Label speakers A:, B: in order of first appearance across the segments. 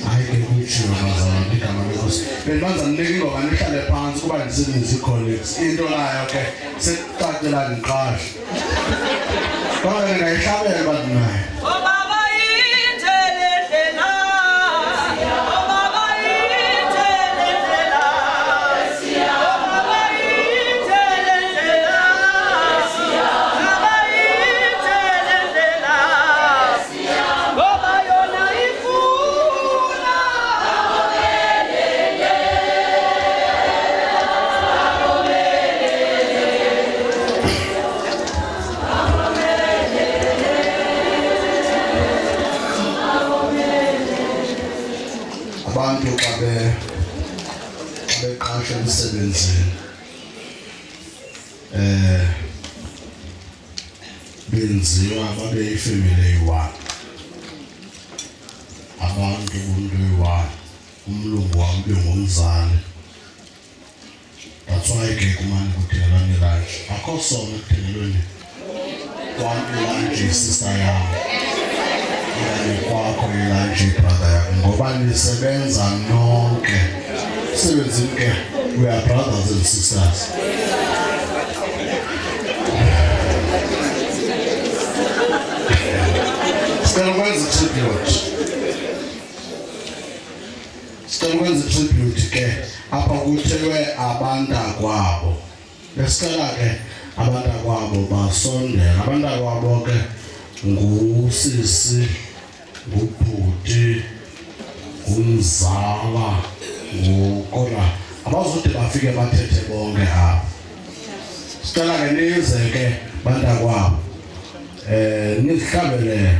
A: Hayi kutsho bazalwane igama lenkosi. Bendibanza ninika ingoba nihlale phansi kuba ndisebenzisa ii-colleagues. Into nayo ke sekucacela ndiqashe. Kodwa ndingayihlabela uba ndinayo. Abantu beqasha emsebenzini benziwa babe yifamily eyi-one. Abantu umuntu eyi-one, umlungu wami ube ngumzali. That's why ke kumane kuthengelwane ilunch. Akho sona ekuthengelweni kwami ilunch sister yami. Kwakho ilunch brother yakho ngoba nisebenza nonke. Sebenzini ke we are brothers and sisters. Sicela ukwenza tribute ke apha kuthewe abantakwabo. Besicela ke abantakwabo basondela. Abantakwabo ke ngusisi, ngubhuti, ngumzala, kodwa abazode bafike bathethe bonke apha. Sicela ke nize ke bantakwabo nizihlabele.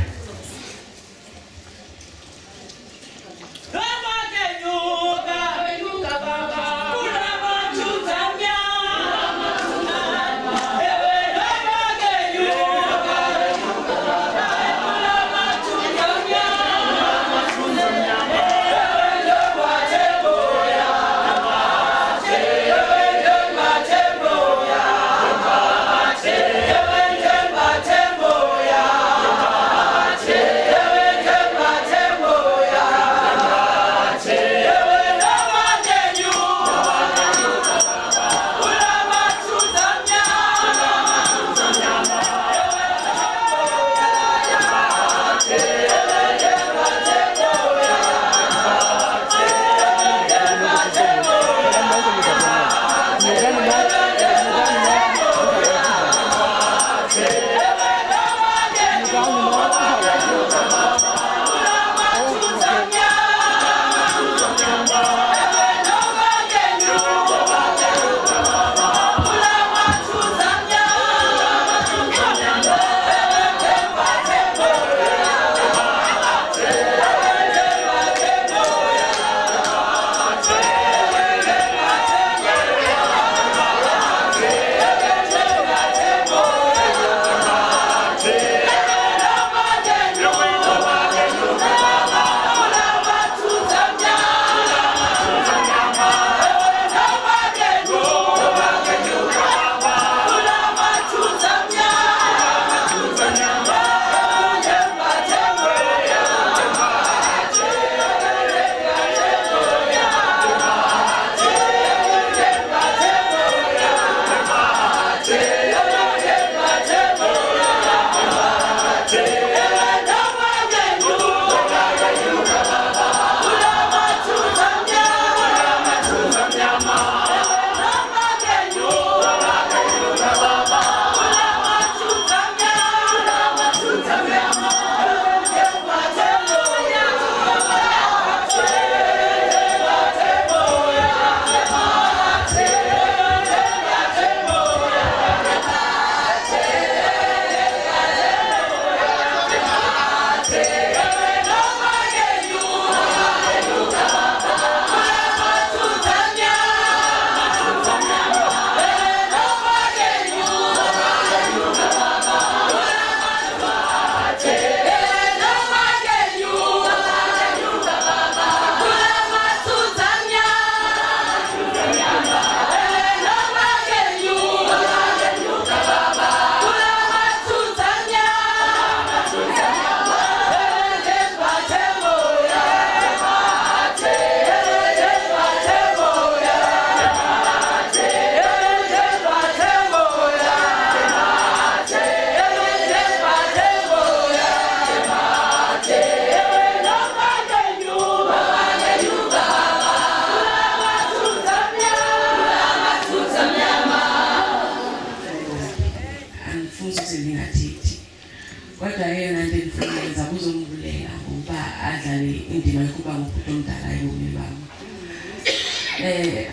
B: umuntu omdala ebomini bami.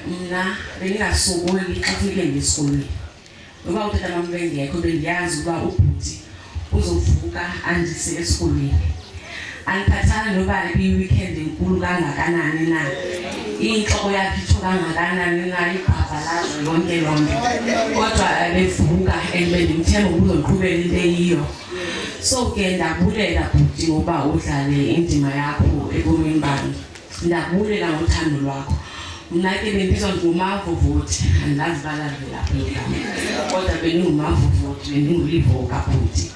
B: Mina bengingasokoli xa kufike ngesikolweni. Ngoba utata mama bengekho bengiyazi ukuba ubhuti uzovuka andise esikolweni. Angiphathanga noba i-weekend enkulu kangakanani na. Inhloko yakhe itho kangakanani na ibhabhalazo yonke lonto. Kodwa bevuka and bendimthemba ukuba uzongiqhubela into eyiyo. So ke ndabulela bhuti ngoba udlale indima yakho ebomini bami. Ndabulela ngothando lwakho. Mina ke bengizwa ngumavovoti andazi balavela phela. Kodwa bengingumavovoti bengingulivoko bhuti.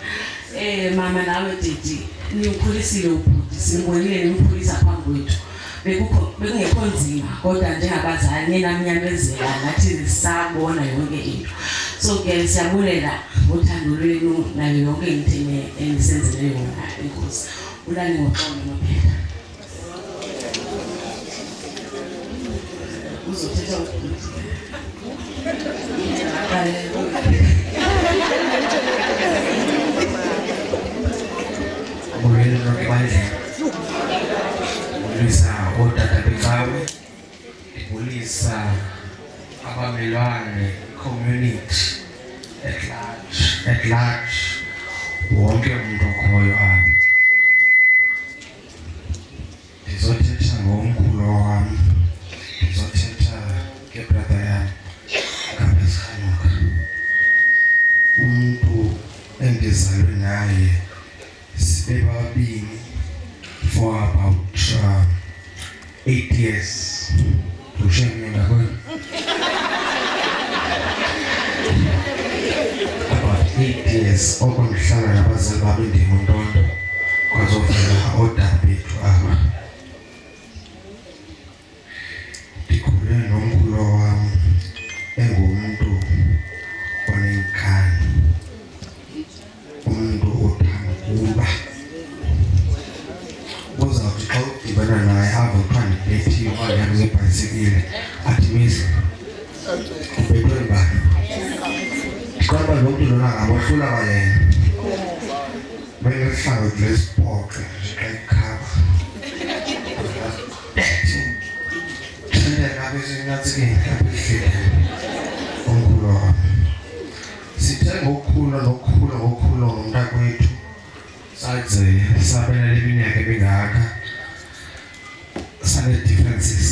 B: Mama nawe didi niukhulisile ubhuti simbonile nimkhulisa phambi kwethu. Bekungekho nzima kodwa njengabazali nenamnyamezela nathi sisabona yonke into. So ke siyabulela ngothando lwenu nayo yonke into enisenzele yona inkosi. Ulale ngoxolo nophela. Uzothetha ubhuti.
C: Mulweni nokubandlela ulisa otata becawe ulisa abamelwane community at large wonke umuntu okhoyo apha. Ndizothetha ngomkhulu wam, ndizothetha ngebrother yam kaBesirhanuka, umuntu endizalwe naye sibe babini for about 8 years. Lushemnyanga kwenu about 8 years oko ndihlala nabazali bami ndimuntondo kwazovela oodade bethu aba. Ndikhule nomkhulu wam engumntu onenkani, umuntu othanda ukuba uzawuthi xa udibana naye ave kuthiwa ndibethiwe okanye ngezebhayisikile athi misa ubethwe ngubani. Ndiqonda lo mntu lona ngabohlula kwayena. Benesihlanga lesibhoxo xa ikhaba apha esinyathekeni apha ehleleni omkhulu wam. Sithe ngokukhula ngomntakwethu saze sabela leminyaka emingaka sane-differences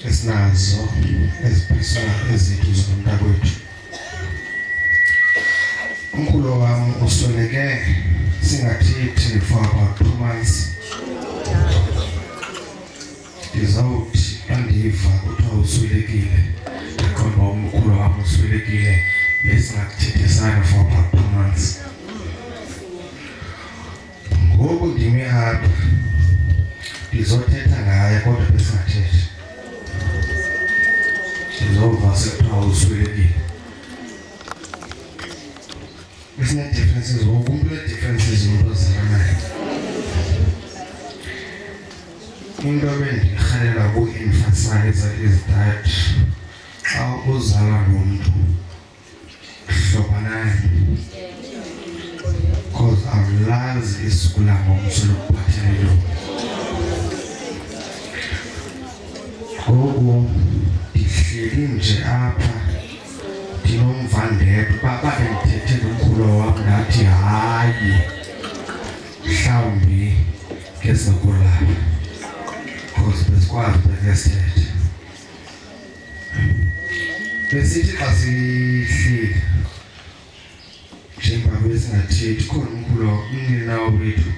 C: esinazo ezipersonal ezethu zomntakwethu. Umkhulu wam usweleke singathethi for about 2 months. Ndizawuthi andiva kuthiwa uswelekile ndiqonda umkhulu wam uswelekile besingakuthethisanga for about 2 months. Ngoku ndime apha ndizothetha ngaye kodwa besingathethi. Ndizova sekuthiwa uswelekile. Besine-differences ngoku umntu we-differences umntu ozalwa naye. Into bendirhalela uku-emphasize is that xa uzalwa nomntu hlobanaye, because awulazi isuku langomso lokuphathelelo. Ngoku ndihleli nje apha ndinomvandedwa uba bendithethe nomkhulu wam ndathi hayi mhlawumbi ngezokulala because besikwazi bekesithethe. Besithi xa sihleli njengoba besingathethi khona umnina wethu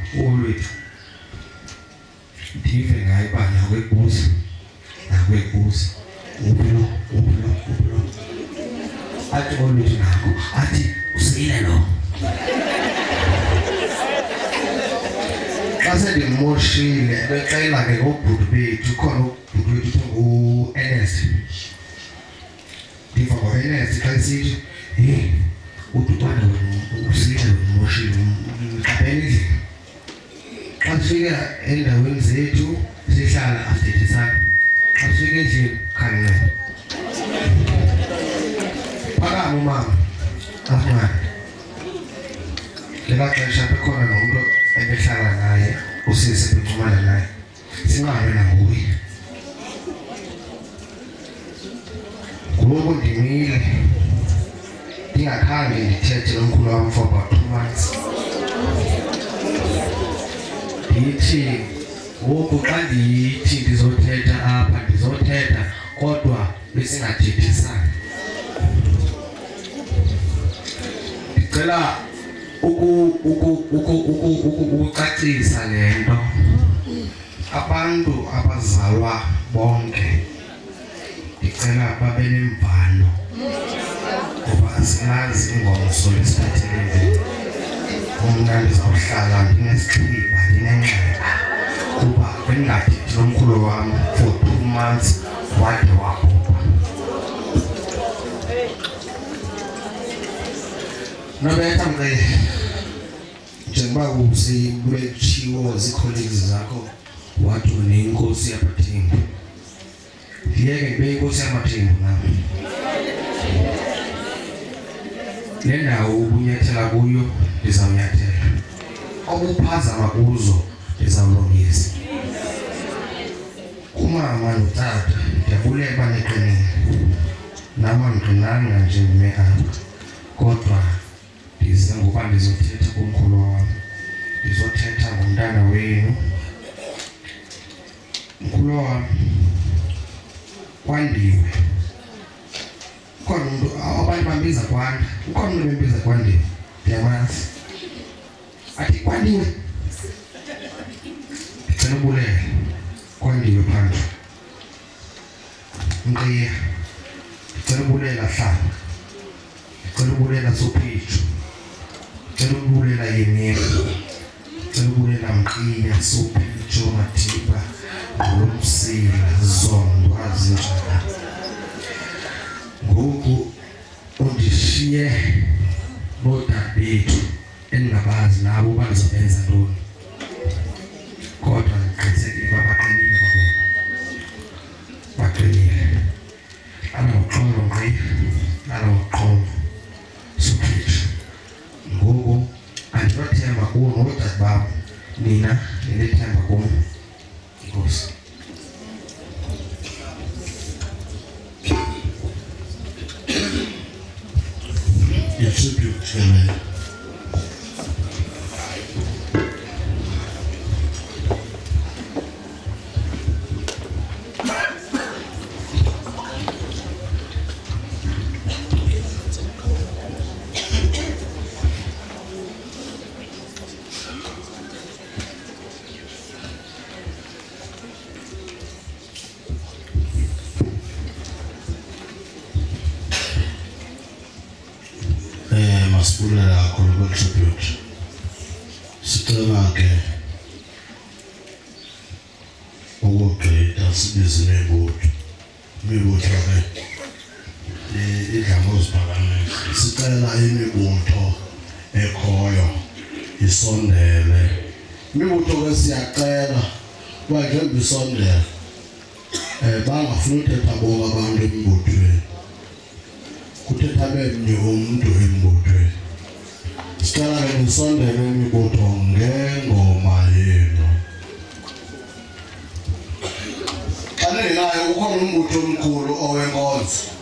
C: ndive ngaye uba nakwekubuza upilo athi olwethu nako athi useyile lo. Xa sendimoshile bexela ke ngobhuti bethu, khona ubhuti wethu ngu-Ernest. Ndiva ngo-Ernest xa esithi uthi ubana usile umoshile mqaphela endlini. Xa sifika endaweni zethu sihlala asithethisana. Xa sifika endlini khangela phakama umama asincane. Ngela xesha bekhona nomntu ebehlala naye usisi bencumana naye sinqabela nguye. Ngoku ndimile ndingakhange ndithethe nomkhulu wam for about 2 months. Ndithi ngoku xa ndithi ndizothetha apha ndizothetha kodwa besingathethisani. Ndicela ukucacisa le nto. Abantu abazalwa bonke ndicela babe nemvano ngoba asilazi ingomso lisiphathelele. Mna ndizawuhlala ndinesixhiba ndinengxeba kuba bendingathethi nomkhulu wam for 2 months wade wabhubha. Nobetha mke njengoba kubekutshiwo zii-colleagues zakho wathi unenkosi yabaThembu, ndiyeke ndibe inkosi yamaThembu nam. Le ndawo ubunyathela kuyo ndizawunyathela, obuphazama kuzo ndizawulungisa. Kumama notata ndiyabulela uba niqinile, nam andinqinanga nje ndime apha, kodwa ndize ngoba ndizothetha kumkhulu wam, ndizothetha ngomntana wenu. Mkhulu wam, Kwandiwe, ukhona umntu abantu bambiza Kwanda, ukhona umntu bembiza Kwandiwe, ndiyamazi. Athi Kwandiwe, ndicela ubulele Kwandiwe phandle. Mqiya, ndicela ubulela Hlanga, ndicela ubulela Sophitsho, ndicela ubulela Yemeka, ndicela ubulela Mqiya, Sophitsho, Madiba, Ngolomsila, Zondo, azinjalo. Ngoku undishiye noodadewethu endingabazi nabo uba ndizobenza ntoni, kodwa ndiqinisekile uba baqinile kwabona, baqinile. Anoxolo Mqiya, anoxolo Sophitsho. Ngoku andinothemba kuwo noodade bam, nina ninethemba kum. Enkosi.
A: I-tribute leyo. Masibulela kakhulu kwe-tribute. Sicela ke ukugqitha sibize nemibutho. Imibutho ke idla ngoziphakamisa. Sicela imibutho ekhoyo isondele. Imibutho ke siyacela uba njengoba isondele bangafuni uthetha bonke abantu emibuthweni, kuthetha bemnye umntu embuthweni. Sicela ke nisondele imibutho ngengoma yenu. Xa ningenayo ukhona umbutho omkhulu owenkonzo.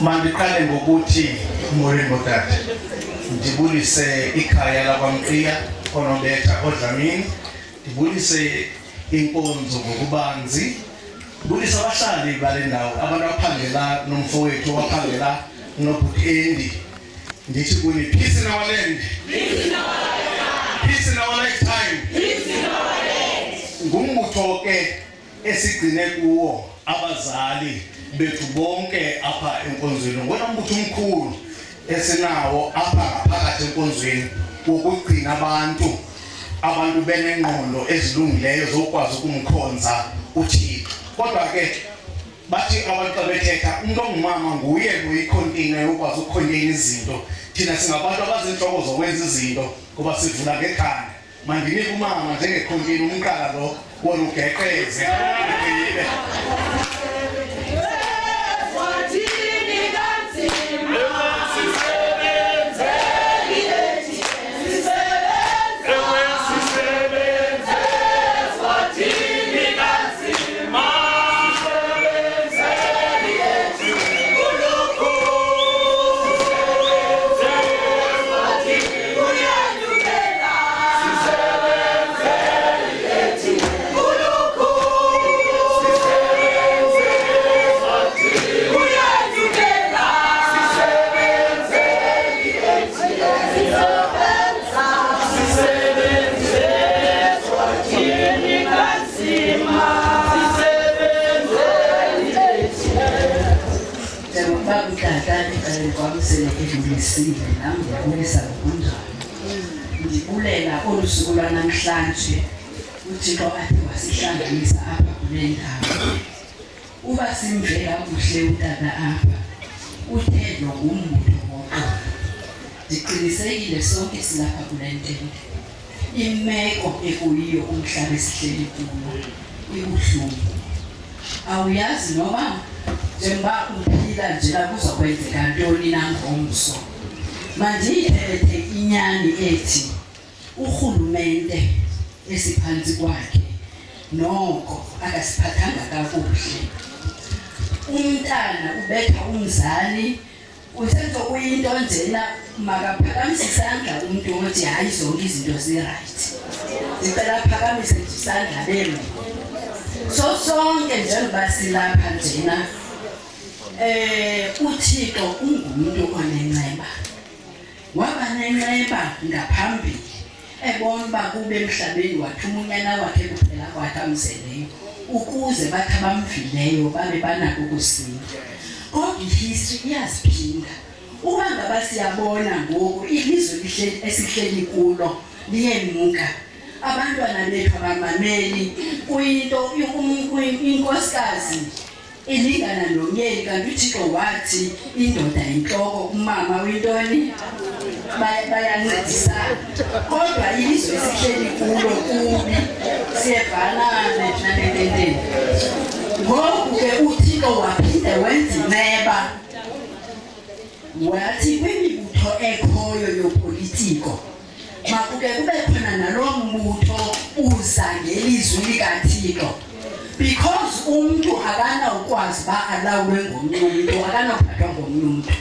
A: Mandiqale ngokuthi Moringo tata. Ndibulise ikhaya lakwamqiya oNobetha oDlamini. Ndibulise inkonzo ngokubanzi. Ndibulise abahlali bale ndawo abantu abaphangela nomfowethu abaphangela noBhutendi. Ndithi kuni peace in our land. Peace in our lifetime. Peace in our lifetime. Peace in our land. Ngumbutho ke esigcine kuwo abazali bethu bonke apha enkonzweni. Ngona umbutho omkhulu esinawo apha phakathi enkonzweni ukugcina abantu benengqondo ezilungileyo zokwazi ukumkhonza uThixo. Kodwa ke bathi abantu bethetha umuntu ongumama nguye loyicontainer yokwazi ukucontainer izinto. Thina singabantu abazinhloko zokwenza izinto kuba sivula ngekhanda. Mandinike umama njengecontainer umqala lo wonugeqeze.
B: Ndibulela olusuku lwanamhlanje uThixo athi wasihlanganisa apha kule ndawo. Uba simvela kuhle utata apha uthe ngumbutho woqobo. Ndiqinisekile sonke silapha kule ntente. Imeko ekuyiyo umhlaba esihleli kuwo ibuhlungu. Awuyazi noma njengoba uphila nje la kuzokwenzeka ntoni nangomso. Mandiyithethe inyani ethi urhulumente esiphansi kwakhe noko akasiphathanga kakuhle. Umntana ubetha umzali usenzo kuyinto njena makaphakamise isandla umuntu othi hayi zonke izinto zi-right. Ndicela phakamise isandla belo. So sonke njengoba silapha njena uThixo ungumuntu onenceba. Waba nenceba ngaphambili ebona uba kube emhlabeni wathuma unyana wakhe kuphela kwathamzeleyo ukuze bathi abamvileyo babe banako ukusinda. Kodwa ihistory iyaziphinda. Uba ngaba siyabona ngoku ilizwe esihleli kulo liyenuka. Abantwana bethu abamameli kuyinto inkosikazi ilingana nomyeni kanti uThixo wathi indoda inhloko umama uyintoni bayancedisana. Kodwa ilizwe esihleli kulo kubi siyevana nentente. Ngoku ke uThixo waphinde wenza inceba wathi kwimibutho ekhoyo yopolitiko makuke kube khona nalo mbutho uza ngelizwi likaThixo. Because umuntu akana ukwazi ba alawulwe ngomnye umuntu akana uphathwa ngomnye umuntu.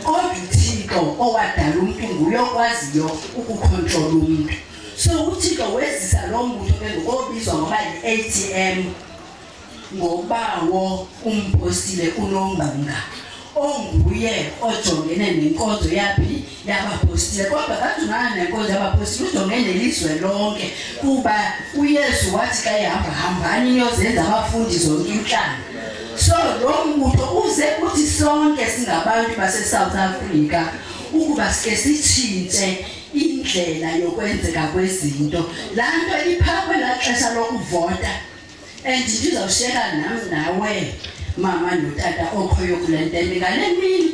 B: Kodwa uThixo owadala umuntu nguye okwaziyo ukucontrol umuntu. So uThixo wezisa lo mbutho ke ngokubizwa ngoba yi-ATM ngobawo umpostile uNongqunga onguye ojongene nenkonzo yaphi yabapostile. Kodwa kadungana nenkonzo yabapostile ujongene nelizwe lonke kuba uYesu wathi xa ehambahambani niyozenza abafundi zonke inhlanga. So lo mbutho uze kuthi sonke singabantu base-South Africa ukuba sike sitshintshe indlela yokwenzeka kwezinto. Laa nto iphakwe laa xesha lokuvota and ndizawusheka nam nawe mama notata okhoyo kule ntente ngale mini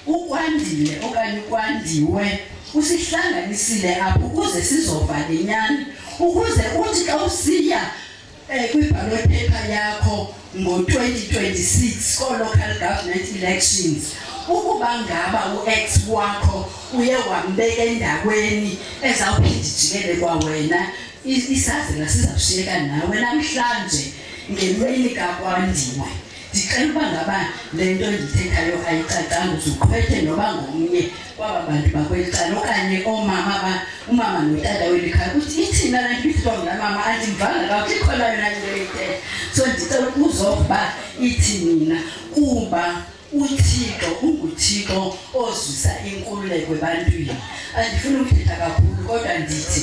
B: ukwandile okanye ukwandiwe usihlanganisile apho ukuze sizova lenyani ukuze uthi xa usiya kwiballot paper yakho ngo-2026 ko-local government elections ukuba ngaba u-ex wakho uye wambeka endaweni ezawuphinde ijikele kwawena isazela sizawushiyeka nawe namhlanje ngemini kakwandiwe ndicela uba ngaba le nto ndithethayo ayicacanga uzuqhwethe noba ngomnye kwaba bantu bakweli cala okanye umama notata weli khaya ukuthi ithina le nto ithethwa ngulaa mama andimvanga kakuhle ikhona yona nto yithetha. So ndicela ukuzokuba ithi nina kuba uThixo unguThixo ozwisa inkululeko ebantwini. Andifuni ukuthetha kakhulu kodwa ndithi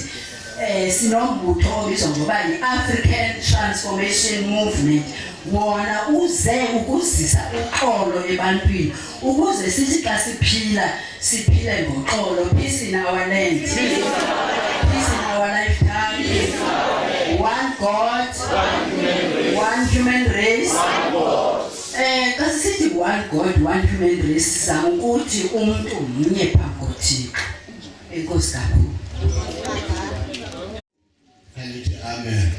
B: sinombutho obizwa ngoba yi-African Transformation Movement. Wona uze ukuzisa uxolo ebantwini ukuze sithi xa siphile ngoxolo. Peace in our land, peace in our lifetime, one God, one human race. Xa sisithi one God, one human race, sizama ukuthi umuntu mnye phambi koThixo. Enkosi kakhulu.
A: Amen.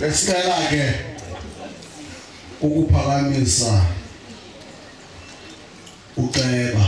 A: Besicela ke ukuphakamisa uceba.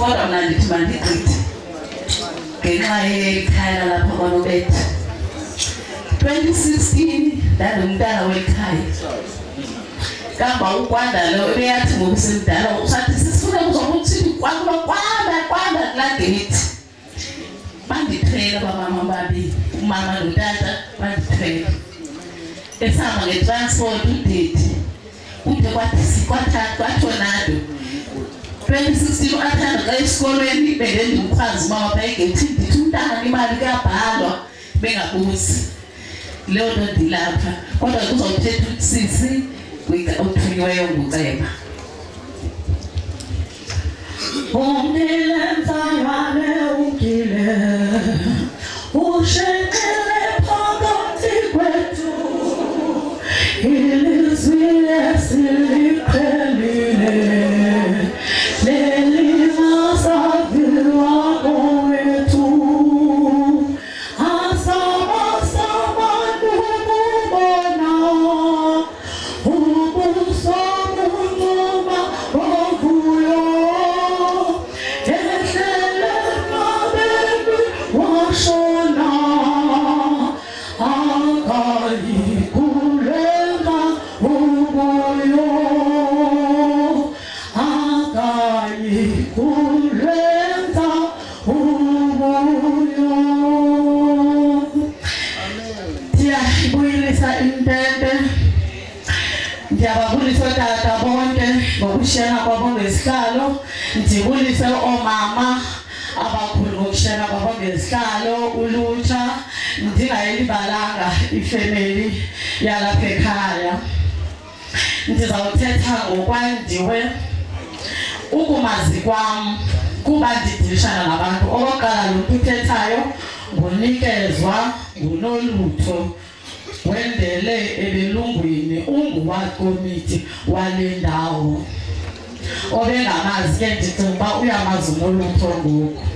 B: Kodwa mna ndithi mandigqithe ngenxa yekhaya lapha kwaNobetha. 2016 ndandimntana wekhaya. Kamba ukwanda lo ebeyathi ngokusemdala usathi sifuna kuzokuthi kwanda kulaa gate. Bandithwele abamama ababili, umama notata bandithwele. Esihamba ngetransport udedi kude kwaTornado. 2016 athanda xa esikolweni bendimkhwazi mama bayingethi ndithi umntana imali kuyabhalwa bengabuzi. Leyo nto ndilapha kodwa kuzothetha ukuthi sisi othunyiweyo nguceba. Umnile mfayane ungile ushekele phakathi kwethu ilizwi esiliqhelile. Ndiyababulisa tata bonke ngokushiyana kwabo ngesihlalo. Ndibulise oomama abakhulu ngokushiyana kwabo ngesihlalo, ulutsha. Ndingayilibalanga ifemeli yalapha ekhaya. Ndizawuthetha ngokwandiwe ukumazi kwam kuba ndidilishana nabantu. Okokuqala lo mntu uthethayo ngunikezwa nguNolutho wendele ebelungwini, unguwakomiti wale ndawo. Obengamazi ke ndicinga uba uyamazi uNolutho ngoku.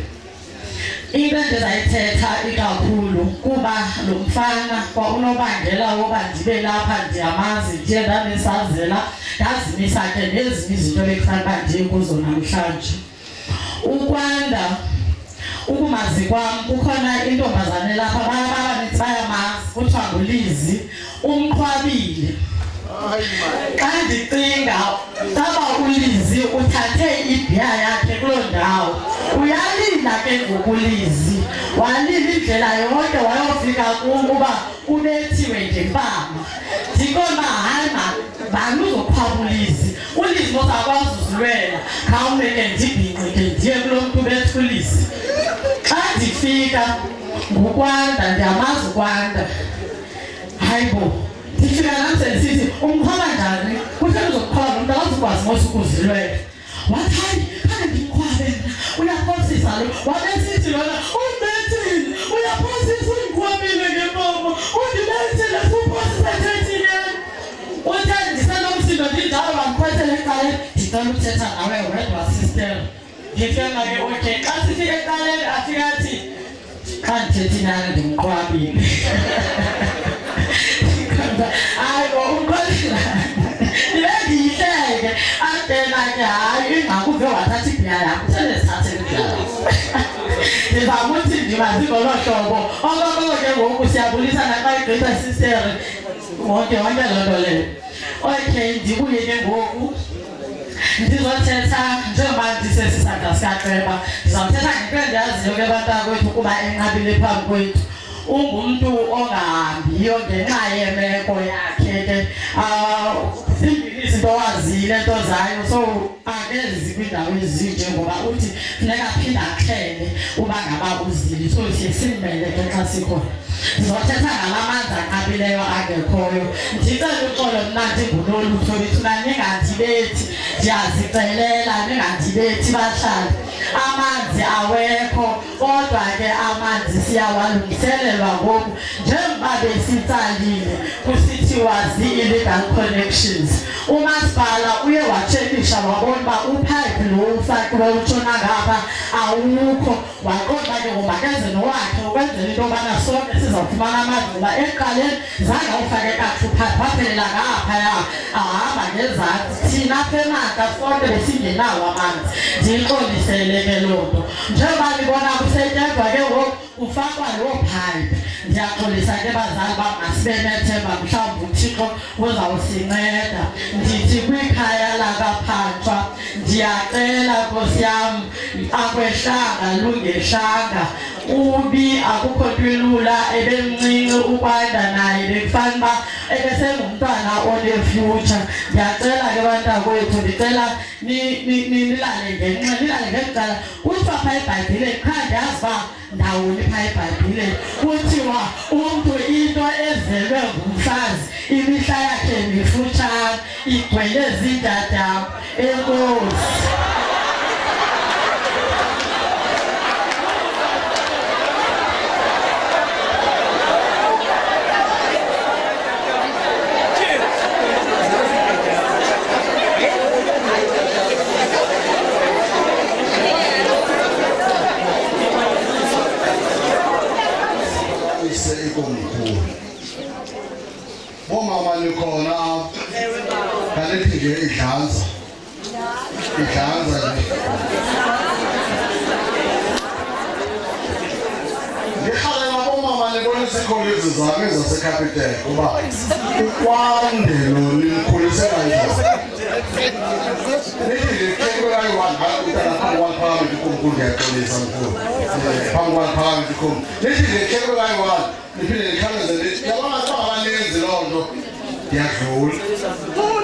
D: into endizayithetha ikakhulu kuba lo mfana kwaunobangela woba ndibe lapha ndiyamazi ndiye ndanisazela ndazimisa ke nezinye izinto bekufanele uba ndiye kuzo namhlanje. Ukwanda ukumazi kwam kukhona intombazane lapha abaninzi bayamazi kuthiwa nguLizzy umqhwabile. Xa ndicinga caba uLizzy uthathe ibhiya yakhe kuloo ndawo uyalila ke ngokuLizzy walila indlela yonke wayofika kum uba ubethiwe ngempama. Ndikona hayi bani uzoqhwaba uLizzy mosakwazi uzilwela khawume ke ndibhinqe ke ndiye kulo mntu ubetha uLizzy. Xa ndifika nguKwanda ndiyamazi uKwanda hayibo ndifika nam sendisithi umqhwaba njani kuhleli uzokuqhwaba umntu akazukwazi mos ukuzilwela. Wathi hayi khange ndimqhwabe mna uyaphosisa lo wabesithi lona umbethile uyaphosisa undiqhwabile ngempama undibethile suphosisa thethileni. Uthe ndisenomsindo ndinjalo bandikhwethele ecaleni ndicela uthetha nawe wedwa sister. Ngifika ke okay xa sifika ecaleni afika athi xa ndithethi nawe ndimqhwabile. Hayibo umqolile ndiyihleke atena ke hayi ingakuve wathatha ibhiya yakho selesithathe ibhiya yakho. Ndizakuthi ndimaziko loo hlobo okoko ke ngoku siyabulisana xa igqitha sistere wonke loo nto leyo. Okay ndibuye ke ngoku ndizothetha njengoba ndisesisanda sikaceba ndizawuthetha ngento endiyaziyo ke bantakwethu kuba enqabile phambi kwethu. Ungumntu ongahambiyo ngenxa yemeko yakhe ke zimbini izinto wazile nto zayo so akezi kwindawo ezinje ngoba uthi funeka aphinda ahlele uba ngaba uzile so siye simmele ke xa sikhona. Ndizothetha ngalamanzi anqabileyo angekhoyo ndicela uxolo mna ndingulolutho bethuna ningandibethi ndiyazicelela ningandibethi bahlali amanzi awekho kodwa ke amanzi siyawalungiselelwa ngoku njengoba besitsalile kusithiwa zii-illegal connections. Umasipala uye watshekisha wabona uba upipe lo ufakiwe utshona ngapha awukho waqonda ke ngomakenze nowakhe ukwenzela into yobana sonke sizawufumana amanzi ngoba ekuqaleni zange awufake kakuhle upipe waphelela ngaphaya ahamba ngezantsi thina apha eMantla sonke besingenawo amanzi. Ndiyixolisele ke loo nto njengoba ndibona kusetyenzwa ke ngoku ufakwa loo pipe. Ndiyaxolisa ke bazali uba masibe nethemba mhlawumbi uThixo uzawusinceda. Ndithi kwikhaya lakaPhantshwa ndiyacela Nkosi yam akwehlanga lungehlanga ubi akukho nto ilula ebemncinci uKwanda naye bekufanele uba ebesengumntwana one-future. Ndiyacela ke bantakwethu ndicela nilale ngecala kuthiwa phaa eBhayibhileni qha ndiyazi uba ndawoni phaa eBhayibhileni kuthiwa umntu into ezelwe ngumfazi imihla yakhe mifutshane igcwele zindadawo. Enkosi.
A: Bomama nikhona kalethi nje idlanza ngihalela bomama nibonisa iikholezi zami zaseCapitec uba ukwandelo nimkhulise kanjani. Nithi ndikhenkwe kayi-one utana phambi kwami phakathi ikomkhulu ndiyaxolisa mkhulu phambi kwami phakathi ikomkhulu. Nithi ndikhenkwe kayi-one niphinde nikhawuleze ndithi yabona xa abaninzi loo nto ndiyadlula.
E: Oh,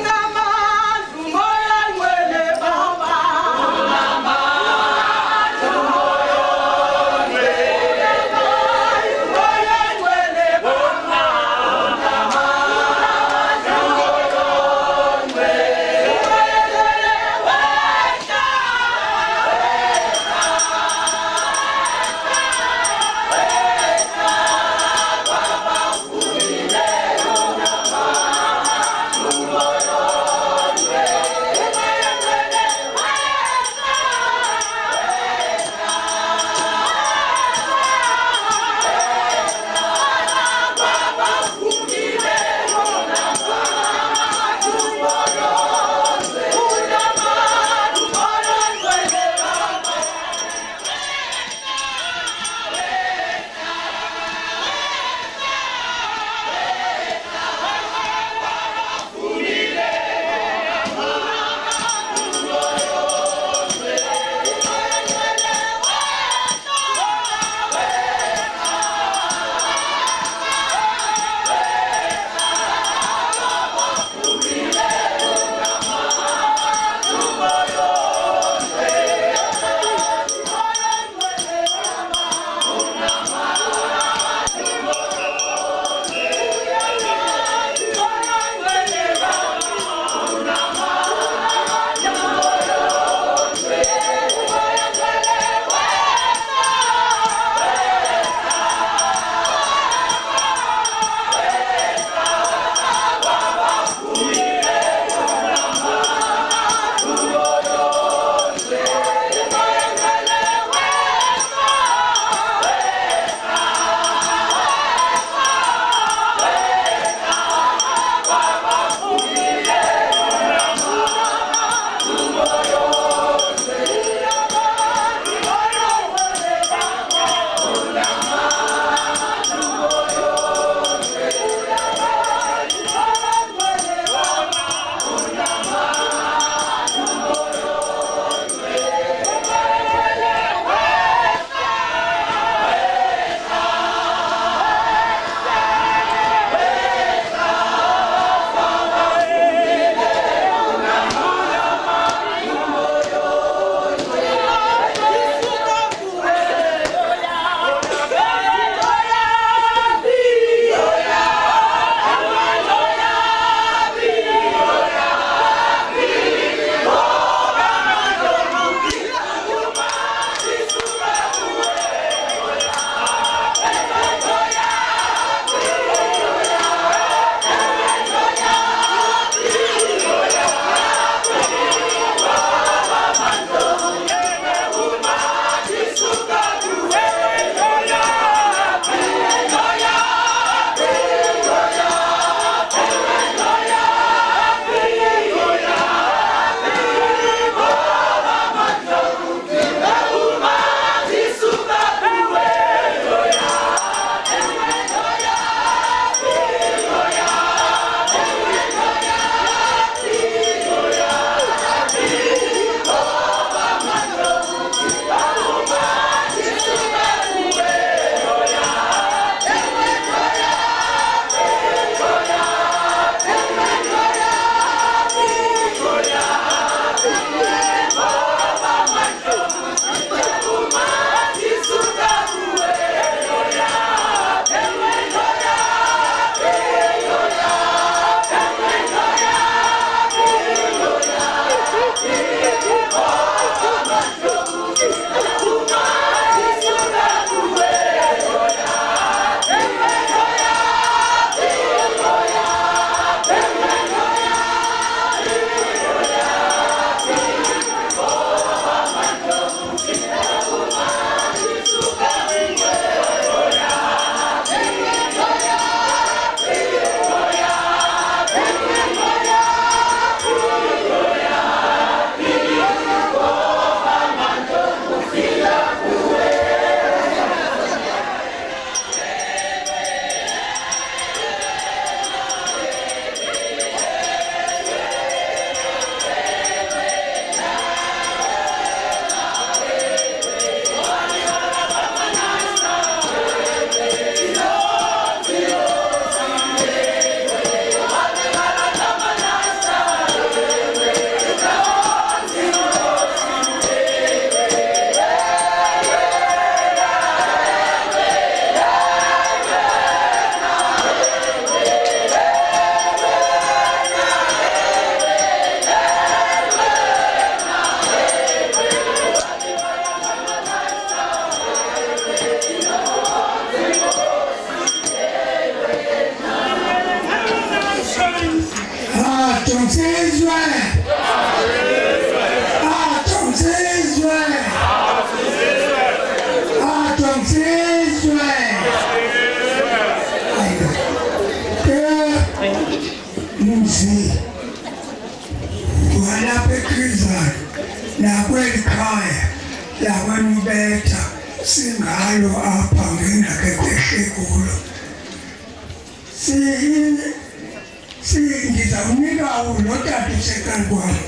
E: Sizwe. Muzi. Walapha eKrizani nakweli khaya lakwaNubetha singalo apha ngendakekhehle kulo. Ngizawunika unotata usekani kwami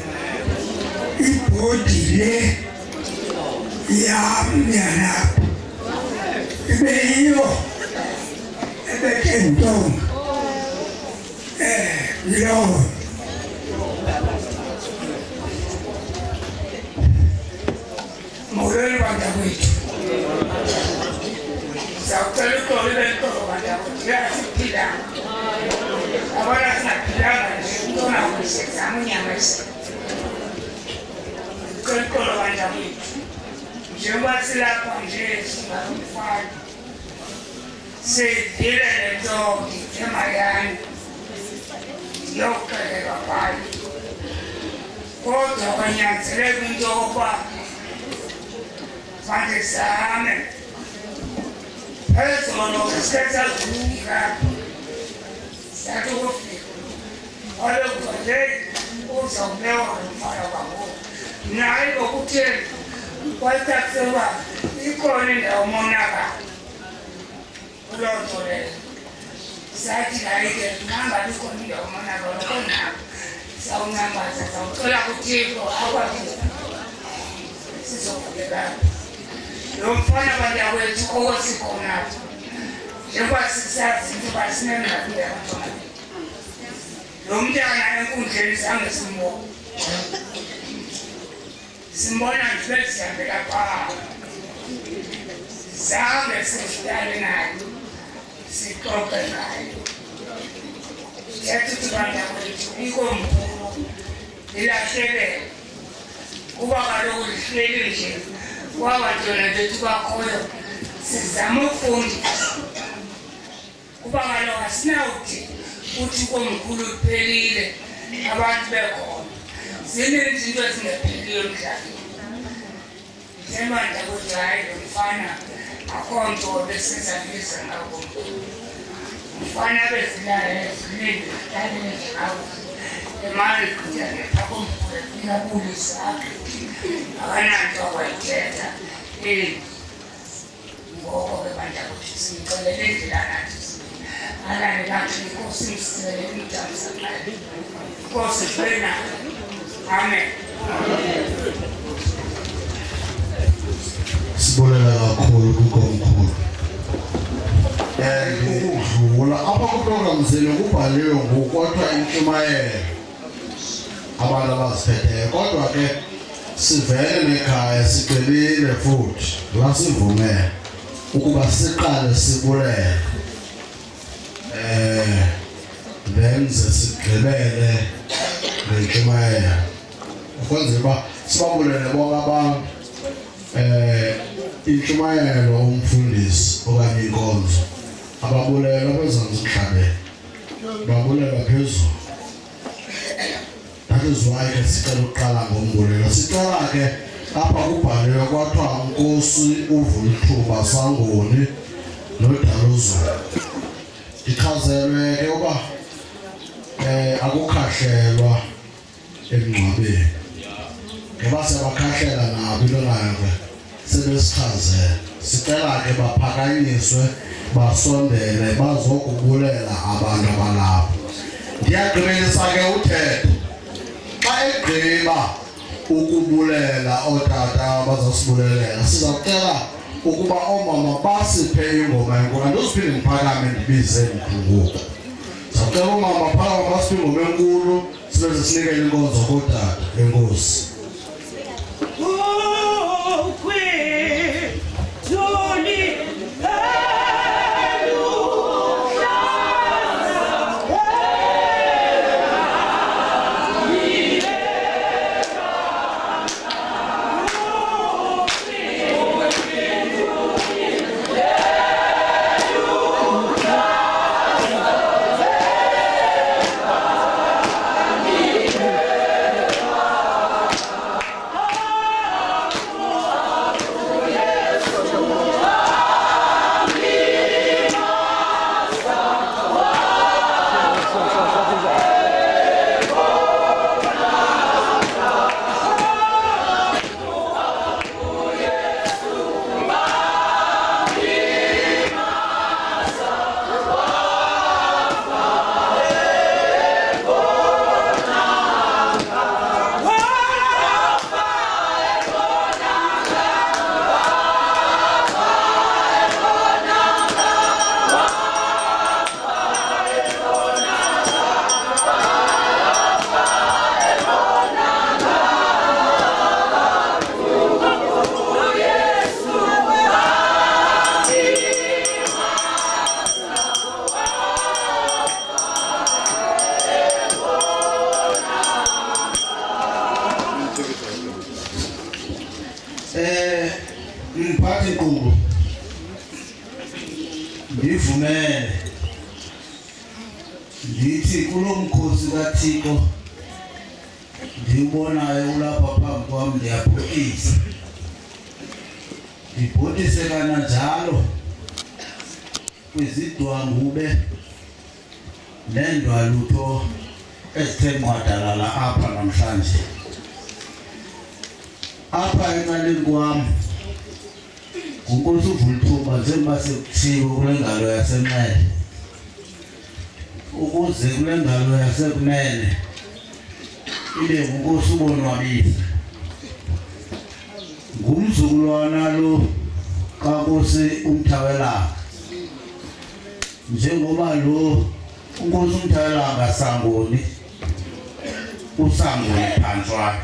E: ibhodi le yami yalapha ibe yiyo ebethe ntonga yilowo. Molweni bantakwethu, siyawucela uxolo lentolo bantakwethu, yasiphilanga abona singaphilanga nje intona kwisezama unyamezela. Sicela uxolo bantakwethu, njengoba silapha nje singalumfana sidile le ntombi emayani yokuxelelwa phansi, kodwa kwanyanzeleka into yokuba manje same ezolo ngesikhathi sazifika sathi ukufika olekuba nje uzawulewa ngomfana kwangoko naye ngokutheni kwathatheba ikhona indawo monakalo kuloo nto leyo. Sathi naye ke nangaba ikhona indawo monakalo konako sawuncambaza sawucela kuThixo akwazi sizoqhubekana lo mfana bantakwethu owesikhonapho njengoba sisazi ukuba sinengakuya abantwana. Lo mntana enkundleni zange simbona nje sihambela phaa, zange sihlale naye sixoxe naye. Yathi bantakwethu ikomkhulu lilahlekele kuba kaloku lihleli nje kwabantwana bethu bakhoyo sizama ukufundisa kuba kaloku asinawuthi uthi komkhulu liphelile abantu bekhona. Zininzi into ezingapheliyo emhlabeni. Njengobantakwethu hayi lo mfana akho nto besizalisa ngako mfana bezilala ezilinde zilalele ngawo emali kujane akomkhulu inabulisa akhe akananto akwayithetha ngoko ke bantakwethu simxelele indlela nathi alale kathi inkosi imsele imdamsaqale inkosi fena. Amen.
A: Sibulela kakhulu kukomkhulu. Ukudlula apha kuprogram zenu kubhaliwe ngokwathiwa intshumayelo abantu abaziphetheyo, kodwa ke sivele nekhaya sicebile futhi lasivumele ukuba siqale sibulele then sigqibele ngentshumayelo ukwenzela uba sibabulele bonke abantu intshumayelo umfundisi okanye inkonzo ababulela bezansi emhlabeni babulela phezulu. That is why ke sicela uqala ngombulelo. Sicela ke apha kubhaliwe kwathiwa Nkosi uVulithuba Sangoni noDaluzulu. Ichazelwe ke uba akukhahlelwa emngcwabeni. Ngoba sebakhahlela nabo into nayo ke sebesichazela. Sicela ke baphakanyiswe basondele bazokubulela abantu abalapha. Ndiyagqibelisa ke uthetho xa egqiba ukubulela ootata bazasibulelela sizawucela ukuba oomama basiphe ingoma enkulu. Andizuphinde ndiphakame ndibize ngoku. Sizawucela oomama phakama basiphe ingoma enkulu sibe sesinikela inkonzo kootata. Enkosi. Ndivumele ndithi kulo mkhosi kaThixo ndibonayo ulapha phambi kwami ndiyabhotisa. Ndibhotise kananjalo kwizidwangube nendwalutho ezithe nqwadalala apha namhlanje. Apha encaleni kwam nguNkosi uVulithuba njengoba sekuthiwe kule ngalo yasenxele. Ukuze kule ngalo yasekunene ibe nguNkosi uBonwabile. Ngumzukulwana lo kaNkosi uMthawelanga. Njengoba lo uNkosi uMthawelanga Sangoni uSangoni Phantswana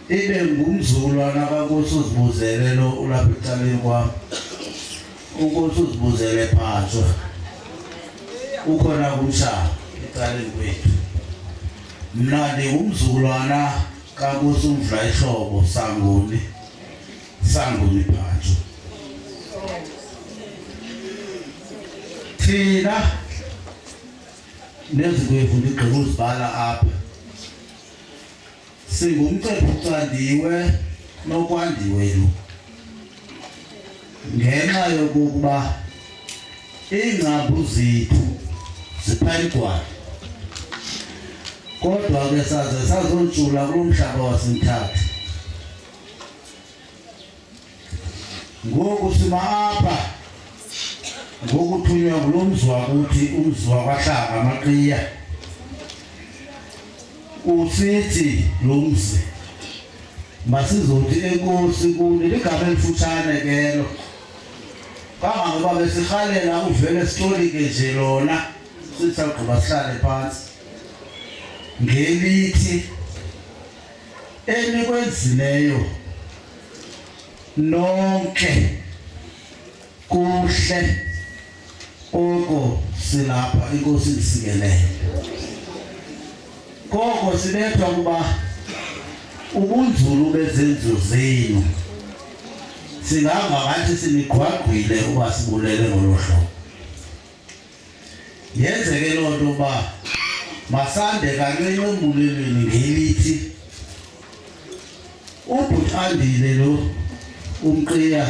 A: ibe ngumzukulwana kaNkosi uZibuzele lo ulapha ecaleni kwam. uNkosi uZibuzele Phantswa ukhona kumshado ecaleni kwethu. Mna ndingumzukulwana kaNkosi uMdlayihlobo Sangoni Phantswa. Thina nezikwethu ndigqiba uzibhala apha singumcephe ucandiwe nokwandiwe lo ngenxa yokuba iingcambu zethu ziphayiqwana. Kodwa ke saze sazontshula kulo mhlaba waseMthatha. Ngoku sima apha ngokuthunywa kulo mzi wakuthi umzi wakwaHlanga Amaqhiya. Usithi lo mzi masizothi enkosi kuni ligama elifutshane ke lo. Kangangoba besirhalela uvele sitolike nje lona sisagqiba sihlale phansi. Ngelithi enikwenzileyo nonke kuhle oko silapha inkosi isikelele. Koko sibethwa kuba ubunzulu bezenzo zenu singangathi sinigqwagqwile uba sibulele ngolo hlobo. Yenzeke loo nto uba masande kancinci embulelweni ngelithi ubhuti Andile lo uMqhiya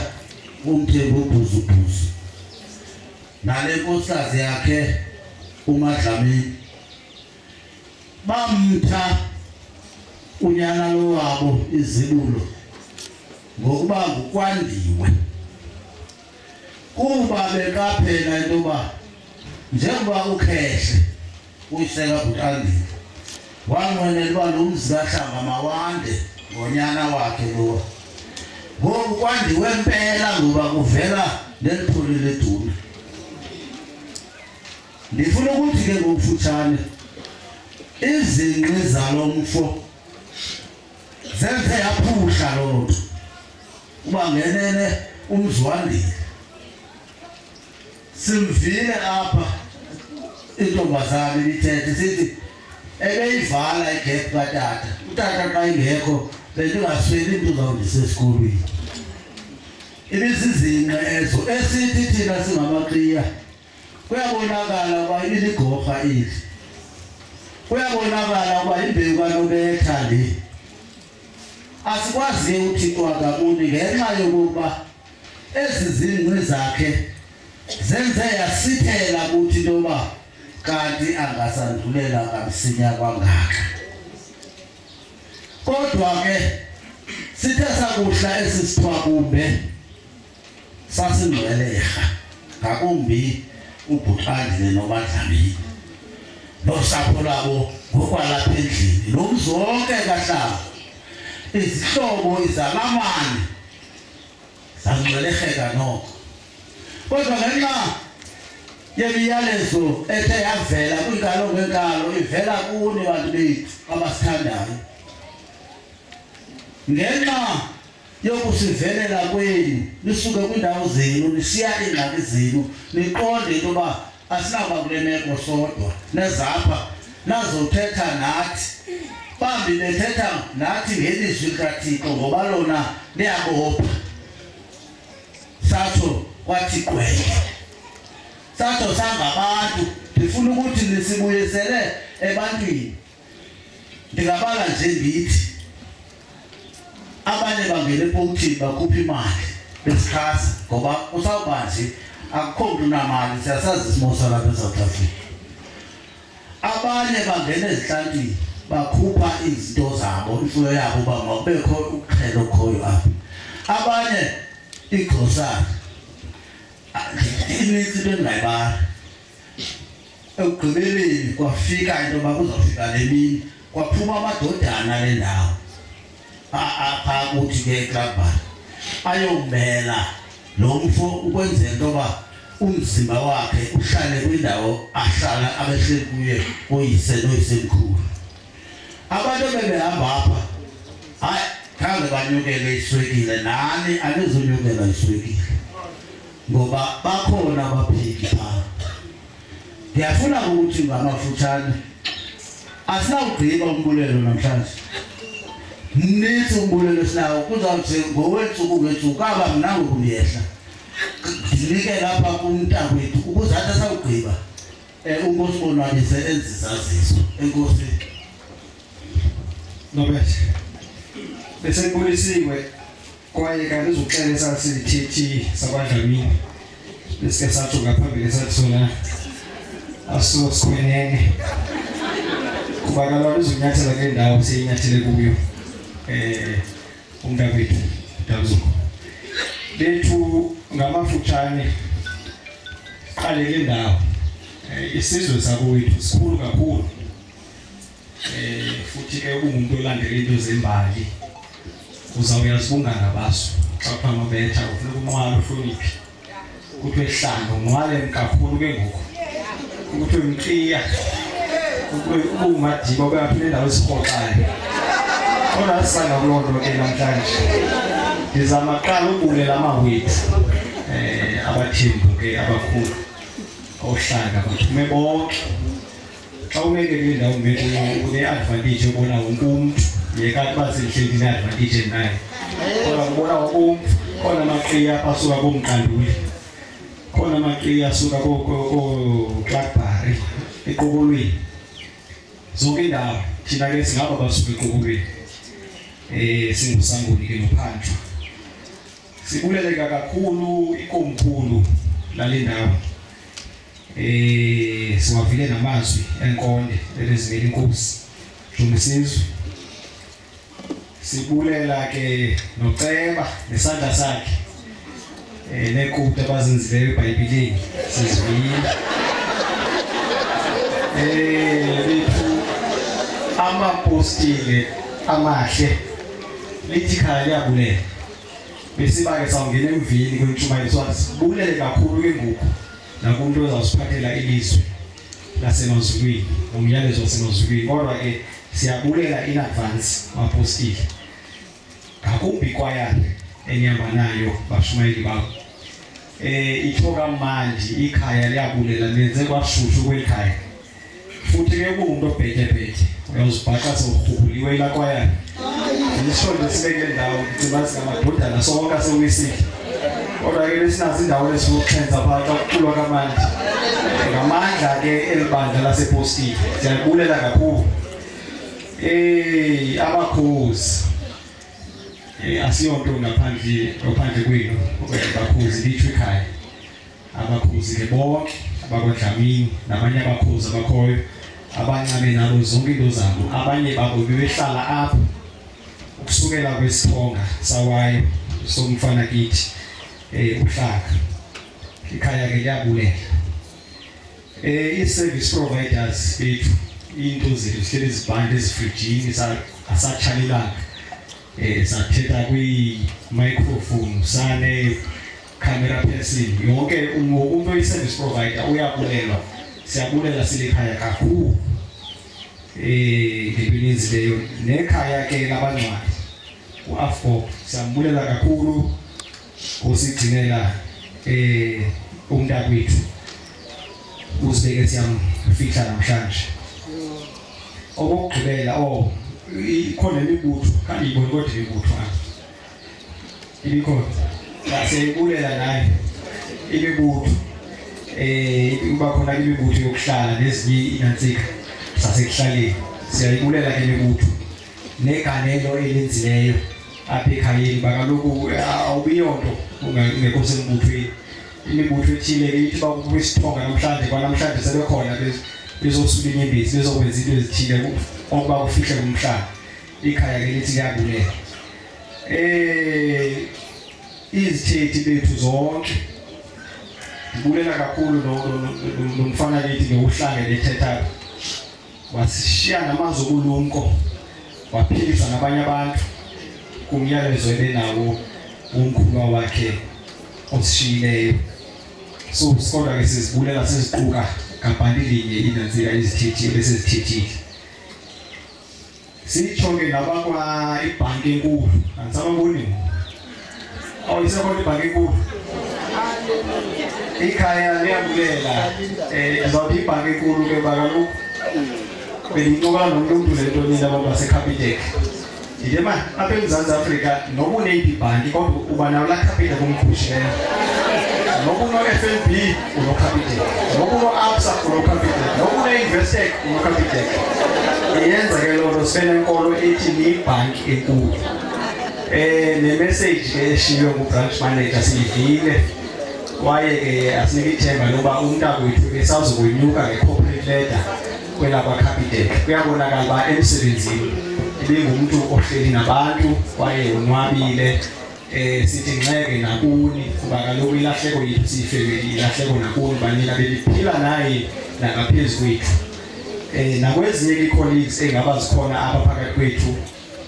A: uMthembu uBhuzubhuzu nale nkosikazi yakhe uMadlamini bamtha unyana lo wabo izibulo ngokuba ngukwandiwe kuba bekaphela into yoba njengoba ukhehle uyiseka bhuti Andile wanqwenela uba lo mzi kaHlanga mawande ngonyana wakhe lo. Ngoku kwandiwe mpela ngoba kuvela nelitholi leduna. Ndifuna ukuthi ke ngokufutshane izinqi zalo mfo zenze yaphuhla loo nto uba ngenene umzi wandile. Simvile apha intombazane ithethe sithi ebeyivala igephu katata. Utata xa ingekho bendingasweli into uzawundisa esikolweni. Ibizizinqe ezo esithi thina singamaqhiya kuyabonakala uba ibiligorha eli. Kuyabonakala uba imbewu kaNobetha le. Asikwazi ke uThixo akaboni ngenxa yokuba ezi zinqi zakhe zenze yasithela kuthi into yoba kanti angasandulela kamsinya kwangaka. Kodwa ke sithe sakuhla esi sithwakumbe sasingcweleha ngakumbi ubhuti Andile noMadlamini nosapho lwabo ngokwalapha endlini nomzi wonke kaHlanga. Izihlobo izalamane zangcweleheka noko. Kodwa ngenxa yemiyalezo ethe yavela kwinkalo ngenkalo ivela kuni bantu bethu abasithandayo. Ngenxa yokusivelela kwenu nisuke kwindawo zenu nisiya iingxaki zenu niqonde into yoba asinaba kule meko sodwa nezapha nazothetha nathi. Bambi bethetha nathi ngelizwi likaThixo ngoba lona liyabopha. Satsho kwathi qwele satho sangabantu ndifuna ukuthi nisibuyisele ebantwini ndingabala nje ngithi abanye bangena epothini bakhupha imali besikhasa ngoba usawubanzi akukho umuntu namali siyasazi isimo salapha eSouth Africa abanye bangena ezihlantini bakhupha izinto zabo imfuyo yabo uba makubekho ukuxhela okhoyo apha abanye igrosari inintsi into endingayibala ekugqibeleni kwafika into yoba kuzawufika le mini kwaphuma amadodana le ndawo apha kuthi ke eKlagbar ayomela lo mfo ukwenzela into yoba umzimba wakhe uhlale kwindawo ahlala abehleli kuye oyise noyisemkhulu abantu bebehamba apha hayi khange banyukele iswekile nani alizonyukela iswekile ngoba bakhona abapheki phaa ngiyafuna ukuthi ngamafutshane asinawugqiba umbulelo namhlanje mnintsi umbulelo esinawo kuzawuthi ngowentsuku ngetsuku aba mnango kuyehla ndinike lapha kumntakwethu ukuze athi asawugqiba unkosi bonwabise enzizaziso enkosi
F: Nobet bese kulisiwe kwaye kanti izuxele esasilithethi sakwaDlamini besike sathi ngaphambili sathi sona asikhwenene kuba kaloku izonyathela kule ndawo siyinyathele kuyo umntakwethu Dabuzuko bethu ngamafutshane qale le ndawo isizwe sakwethu sikhulu kakhulu futhi ke umuntu olandela into zembali uzawuyazibunga ngabaso xa kuphama betha ufuna ukunqwala uhloniphi kuthi ehlanga unqwale kakhulu ke ngoku ukuthi umqiya ubumadiba obekaphi nendawo esirhoxayo kodwa asisanga kuloo nto ke namhlanje ndizama kuqala ubulela amawethu abathembu ke abakhulu ohlanga bathume bonke xa umeke kule ndawo une-advantage obona wonke umntu yekati uba selihleli ne-advantage naye kodwa kubona wonke umntu khona amaqhiya apha asuka koomqanduli khona amaqhiya asuka kooKlagbar eqokolweni zonke indawo thina ke singaba basuka eqokolweni singusangoni ke nophanjwa sibuleleka kakhulu ikomkhulu lale ndawo siwavile namazwi enkonde elizimele inkosi Dumisizwe sibulela ke noceba nesandla sakhe nekude abazenzileyo eBhayibhelini sizivile bethu amapostile amahle lithi khaya liyabulela besiba ke sawungena emvini kwentshumayelo sibulele kakhulu ke ngoku nakumuntu ozawusiphathela ilizwe lasemazulwini umyalezo wasemazulwini kodwa ke siyabulela in advance mapostile ngakumbi kwayana enyamba nayo bashumayeli bakho ithoka manje ikhaya liyabulela lenze kwashushu kwekhaya futhi ke kumuntu obhekebheke uyazibhaqa sewuhubuliwe la kwayana isonto sibeke ndawo sibazi ngamadodana sonke sewuyisile kodwa ke lesinazi indawo lesikuxhenza phakathi ukuqulwa kamanje ngamandla ke elibandla lasepostile siyabulela kakhulu abakhozi asiyonto ngaphandle kwenu abakhozi lithu ekhaya abakhozi ke bonke abakwaDlamini nabanye abakhozi abakhoyo abancane nabo zonke into zabo abanye babo bebehlala apho ukusukela kwesithonga sawayo somfana kithi uhlaka ikhaya ke liyabulela i-service providers bethu into zethu sihleli izibhande ezifrijini asachalelanga sathetha kwi-microphone sane camera person yonke umuntu oyi-service provider uyabulelwa siyabulela silikhaya kakhulu ngempinizi leyo nekhaya ke labangcwadi u-Afgop siyambulela kakhulu usigcinela umntakwethu uzibeke siyamfihla namhlanje okugqibela ikhona imibutho kanti yibona kodwa imibutho ibikhona siyayibulela naye imibutho kuba khona imibutho yokuhlala nezinye inansika sasekuhlaleni. Siyayibulela ke imibutho neganelo elenzileyo apha ekhayeni bakaloku awubiyonto ungekho sembuthweni. Imibutho ethile ke ithi bakwisithonga namhlanje kwanamhlanje sebekhona bezosuka inyembezi bezokwenza into ezithile okuba kufihle kumhlaba. Ikhaya ke lithi kuyabulela. Izithethi bethu zonke ngibulela kakhulu nomfana lethi ngeuhlange lethetha wasishiya namazwi obulumko waphilisa nabanye abantu kumyalezo ebenawo umkhulu wakhe osishiyileyo. So sikodwa ke sizibulela siziquka kabanti linye inansika izithethi besizithethile. Sitsho-ke nabakwa ibhanki enkulu anisababoni isekhona ibhanki enkulu ikhaya liyabulela. Ndizawuthi ibhanki enkulu ke bakaloku bendincokana nomntu lento nini abantu baseCapitec. Ndithi mani apha eMzantsi Afrika noba uneyiphi ibhanki kodwa uba nawo laa Capitec umkhushileyo. Noba uno-FNB uno-Capitec, noba uno-ABSA uno-Capitec, noba une-Investec uno-Capitec. Yenza ke loo nto sibe nenkolo ethi niyibhanki enkulu. Ne-message ke eshiywe ngu-branch manager siyivile kwaye ke asinika ithemba loba umntakwethu ke sawuzokwenyuka nge-corporate letter kwelakwa Capitec. Kuyabonakala uba emsebenzini ibingumntu ohleli nabantu kwaye unwabile. Sithi nxeke nakuni kuba kaloku ilahleko yethu siyifemeli ilahleko nakuni banina beliphila naye nangaphezu kwethu. Nakwezinye ii-colleagues engaba zikhona apha phakathi kwethu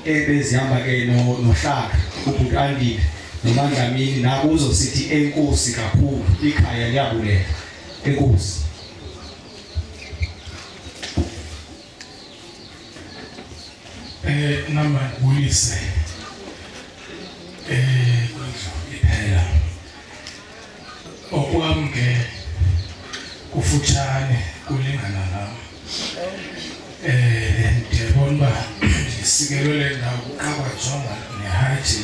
F: ebezihamba ke nohlanga ubhuti Andile noMandlamini nakuzo sithi enkosi kakhulu. Ikhaya liyabulela. Enkosi.
G: Namba ngibulise iphela okwami ke kufutshane kulingana nami. Ndiyabona uba ndisikelele ndawo kuqabajonga nehaji.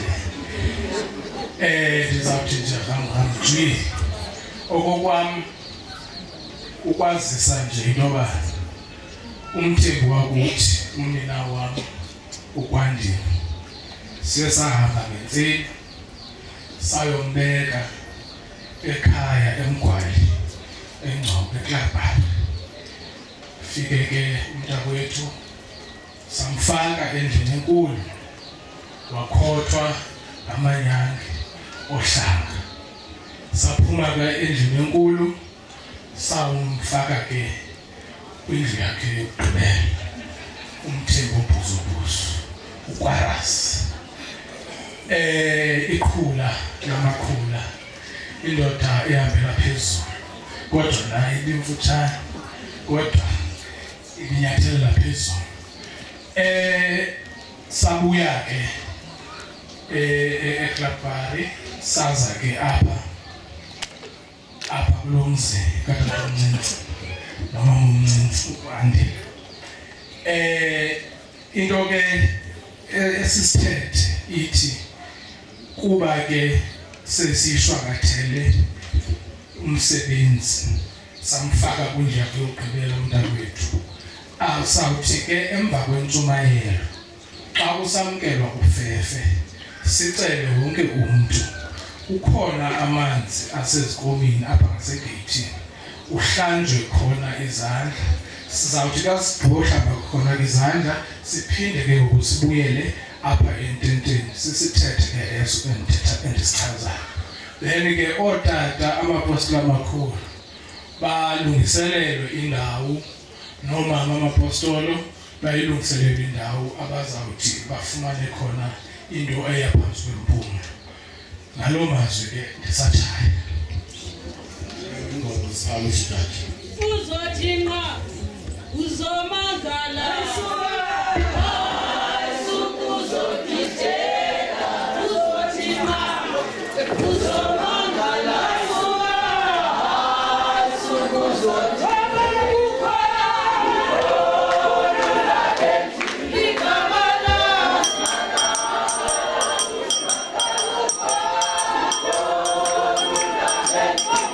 G: Ndizawuthi nje ngamjwi okokwami ukwazisa nje into yoba umthembu wakuthi umnina wami ukwandile siye sahamba ngentseni sayombeka ekhaya eMgwali eNgcobo eKlabhari. Fike ke umntakwethu samfaka endlini enkulu wakhothwa amanyange ohlanga. Saphuma ke endlini enkulu sawumfaka ke kwindlu yakhe yokugqibela umthembu obhuzubuzu uKwarasi. Iqhula lamakhula indoda ehambela phezulu kodwa naye ibimfutshane kodwa ibinyathelela phezulu. Sabuya ke eKlabhari saza ke apha kulo mzi katata omncinci nomama omncinci uAndile. Into ke esisithethe ithi kuba ke sesishwakathele umsebenzi samfaka kwindlu yakhe yokugqibela umntakwethu. Sawuthi ke emva kwentshumayelo xa kusamkelwa ufefe sicele wonke umntu ukhona amanzi asezikomini apha ngasegeyithini uhlanjwe khona izandla. Sizawuthi ka sigqohlamba khona izandla siphinde ke ngoku sibuyele apha ententeni sisithethe ke eso endisichazayo. Then ke ootata amapostoli amakhulu balungiselelwe indawo nomama amapostolo bayilungiselelwe indawo abazawuthi bafumane khona into eyaphansi kwempumlo. Ngaloo mazwi ke ndisatshaya.
A: Ingoma siphalo sidade.
H: Uzothi nqa uzomangala
I: Thank you.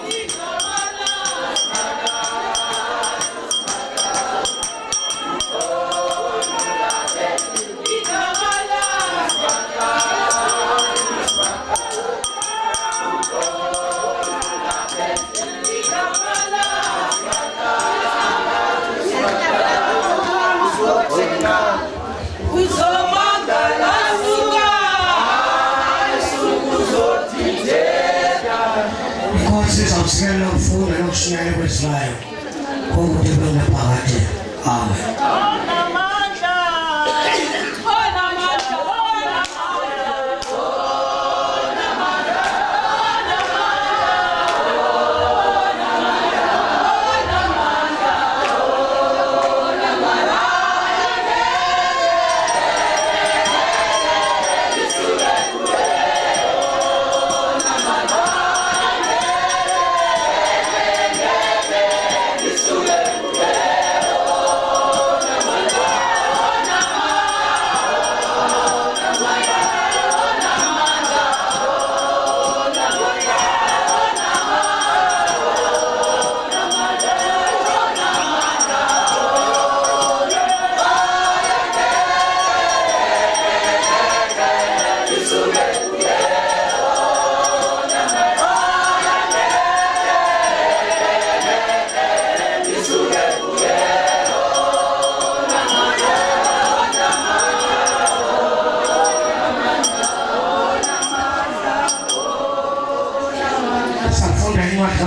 C: sizawusikela ukufunda nokushunyayela kwesilayo konke kwena phakathi. Amen.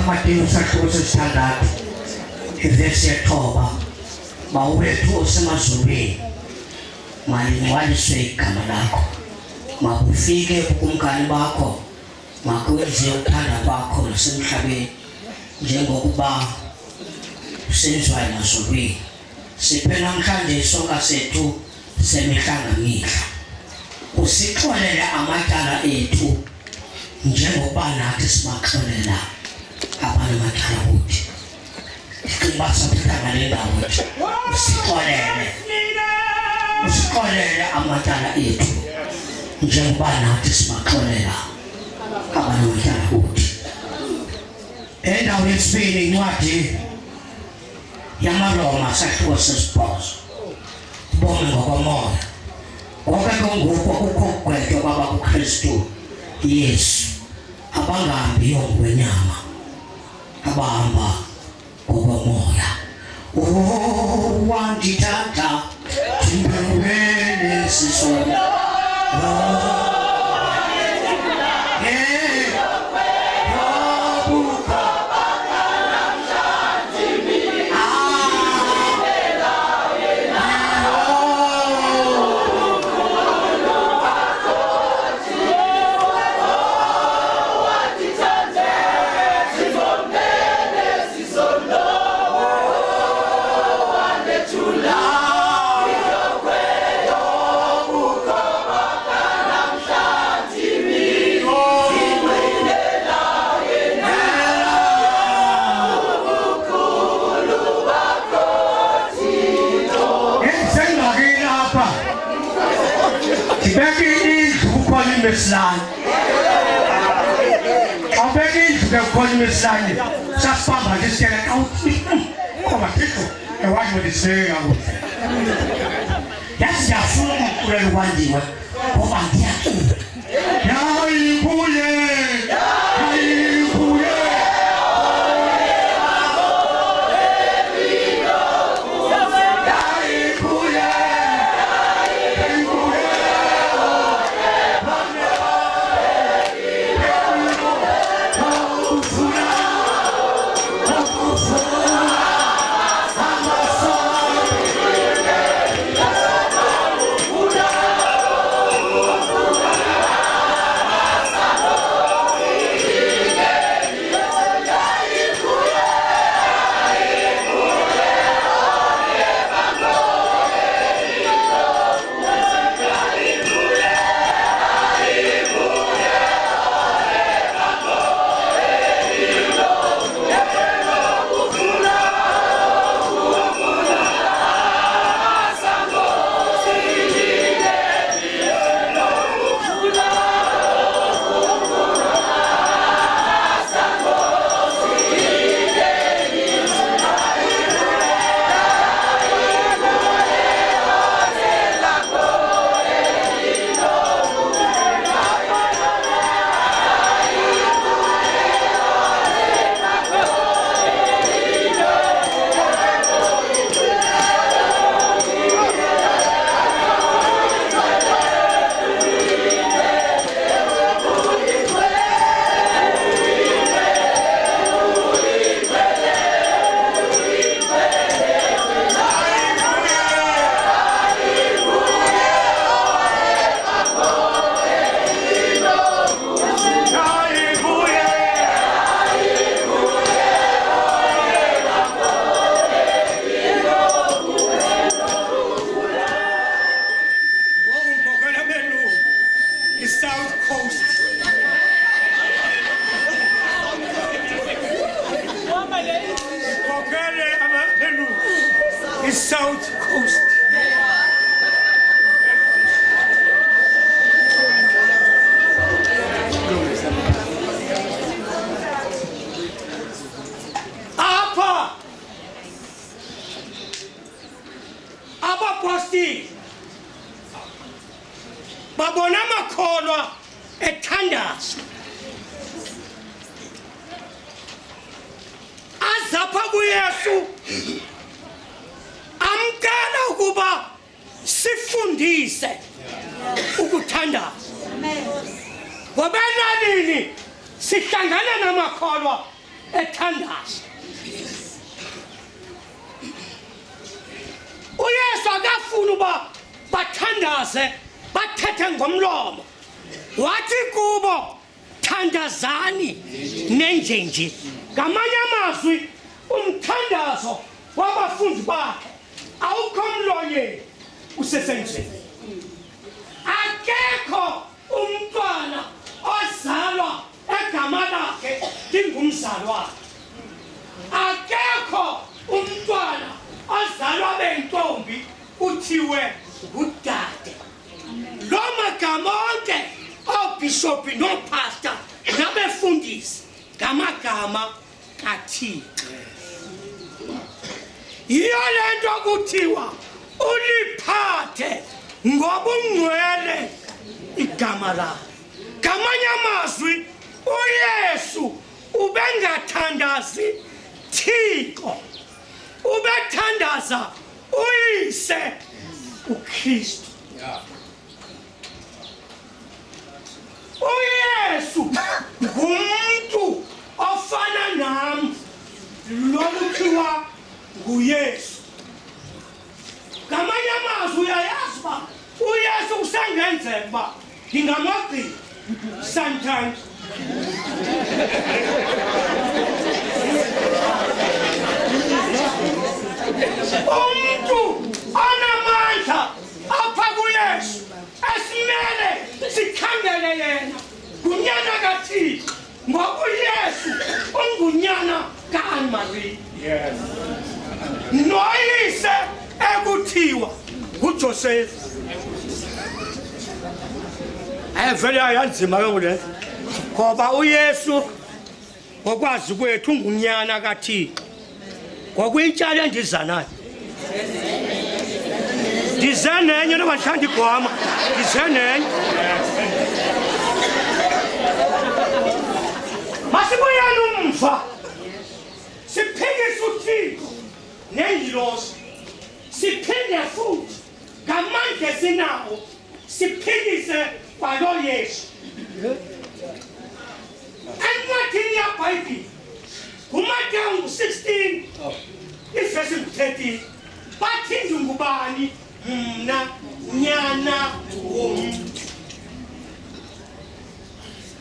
C: Matthew sahluko sesithandathu ivesi yethoba mawethu osemazulwini malingcwaliswe igama lakho makufike kukumkani bakho makwenze uthanda kwakho nasemhlabeni njengokuba kusenziwa emazulwini. Siphe namhlanje isonka sethu semihla ngemihla, usixolele amatyala ethu njengokuba nathi sibaxolela abantu amatyala kuthi. Ndicinga saphetha ngale ndawo nje usixolele amatyala ethu njengoba nathi sibaxolela abantu amatyala kuthi. Endawo yesibini incwadi yamaroma sahluko sesibhozo ubomi ngokomoya. Konke kongoku kukho ukugwetywa kwaba kuKristu Yesu, abangahambiyo ngokwenyama, abahamba ngokomoya. Wandithatha ndimbele sisono Meslan. I'll beg you to call me Meslan. Just Papa, just get it out. Come on, people. And what would you say? That's the full of one day. Come on, dear. Now you pull it. Now you pull it.
E: iSouth Coast. Apha abaposti babona amakholwa ethandaza azapha kuYesu amkela ukuba sifundise ukuthandaza. Ngoba nalini sihlangana namakholwa ethandaza. uYesu akafuna uba bathandaze bathethe ngomlomo, wathi kubo thandazani nenjenje. Ngamanye amazwi umthandazo wabafundi bakhe awukho mlonyeni, usesenzweni. Akekho umntwana ozalwa egama lakhe lingumzalwane. Akekho umntwana ozalwa bentombi kuthiwe ngudade. Lo magama onke obishophi nopastor nabefundisi ngamagama kaThixo. Yiyo lento kuthiwa uliphathe ngobungcwele igama lakhe. Ngamanye amazwi uYesu ubengathandazi Thixo, ubethandaza uyise uKristu. uYesu ngumuntu ofana nami, lo kuthiwa nguYesu. Ngamanye amazwi uyayazi uba uYesu usengenzeka uba ngingamagqina sometimes. Umuntu onamandla apha kuYesu esimele sikhangele yena ngunyana kaThixo, ngoba uYesu ungunyana kaMaria. Yes. Noyise ekuthiwa nguJoseph. Vele ayanzima ke ngole ngoba uYesu ngokwazi kwethu ungunyana kaThixo. Ngokuyintshalo endiza nayo ndize nenye noma ndihlanda igwama, ndize nenye. Masibuyele umva siphikise uThixo nengilosi, siphinde futhi ngamandla esinawo siphikise kwalo Yesu. Encwadini yaBhayibheli uMateyu 16 ivesi 13 bathi ngubani mna nyana womuntu.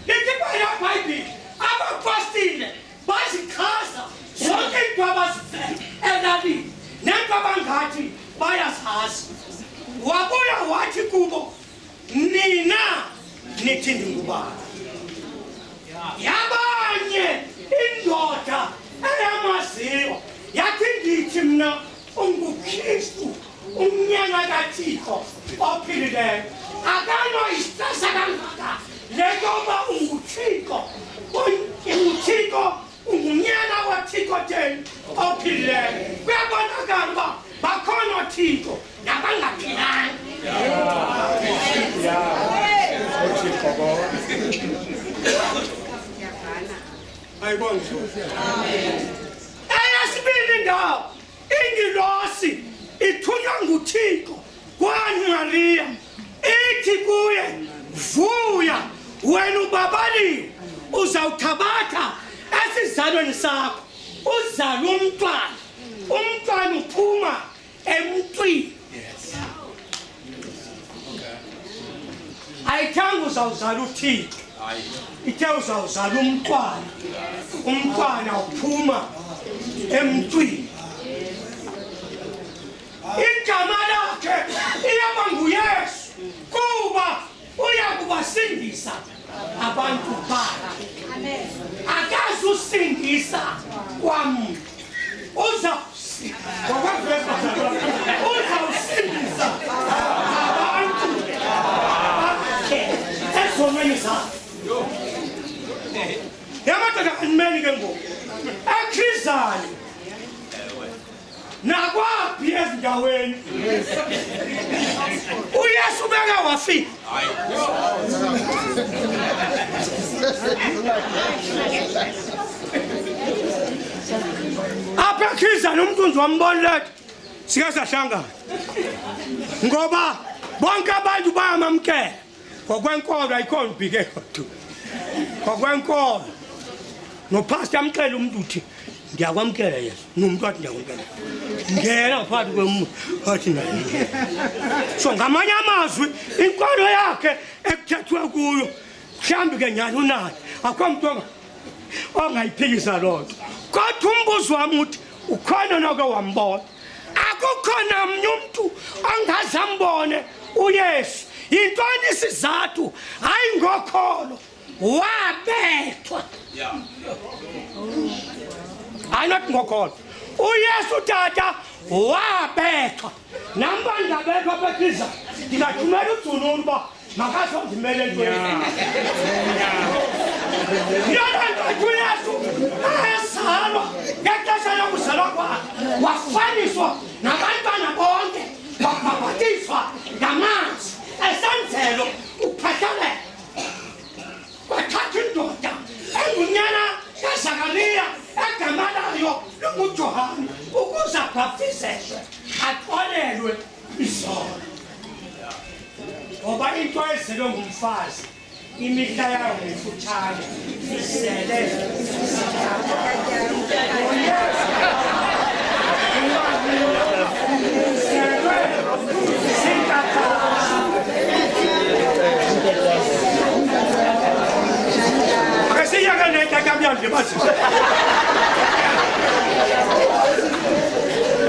E: Lithi bayiBhayibheli abapostile bazichaza zonke into abazivele elalini nento abangathi bayazazi. Wabuya wathi kubo, nina nithi ngubani? Yabanye indoda eyamaziyo yathi ngithi mina unguKristu, umnyana kaThixo ophilileyo. Akanoyisasa kangaka leyoba unguThixo, unguThixo, ungunyana waThixo theni ophilileyo. Kuyabonakala uba bakhona oThixo nabangaphilanga. Ayibona. Eyesibili ndawo ingilosi ithunywa nguThixo kwaMaria ithi kuye, vuya wena ubabaliwe, uzawuthabatha esizalweni sakho uzale umntwana. Umntwana uphuma emntwini. Ayithanga uzawuzala uThixo, ithe uzawuzala umntwana. Umntwana uphuma emntwini. Igama lakhe iyaba nguYesu kuba uyakubasindisa abantu bakhe. Akazi usindisa kwamuntu, uzawusindisa uzawusindisa abantu bakhe ezonweni zakhe. Yamadoda kaNimeni ke ngoku akhizayo nakwaphi ezindaweni uYesu beke wafika. Apha ekhizani umuntu nje wambona lethu sike sahlangana ngoba bonke abantu bayamamkela ngokwenkolo ayikho mbike kodwa ngokwenkolo nopastor amxela umuntu uthi ndiyakwamkela Yesu nomuntu wathi ndiyakwamkela ngena phakathi kwemuntu wathi naye so ngamanye amazwi inkolo yakhe ekuthethwe kuyo mhlawumbi ke nyani unayo akho umuntu ongayiphikisa loo nto kodwa umbuzo wami uthi ukhona noko wambona akukhona mnye umuntu ongazambone uYesu yintoni isizathu hayi ngokholo wabethwa hayi not ngokholo uYesu tata wabethwa namba ndabethwa bekiza ndingathumela uDununu uba makazondimele entweni yonke uYesu ayazalwa ngexesha lokuzalwa kwakhe wafaniswa nabantwana bonke wabhabhatiswa ngamanzi esenzelo uphathelele wathatha indoda engunyana kaZakariya egama layo linguJohane ukuze abhaptizelwe aqolelwe izono ngoba into ezelwe ngumfazi imihla yayo ngefutshane isele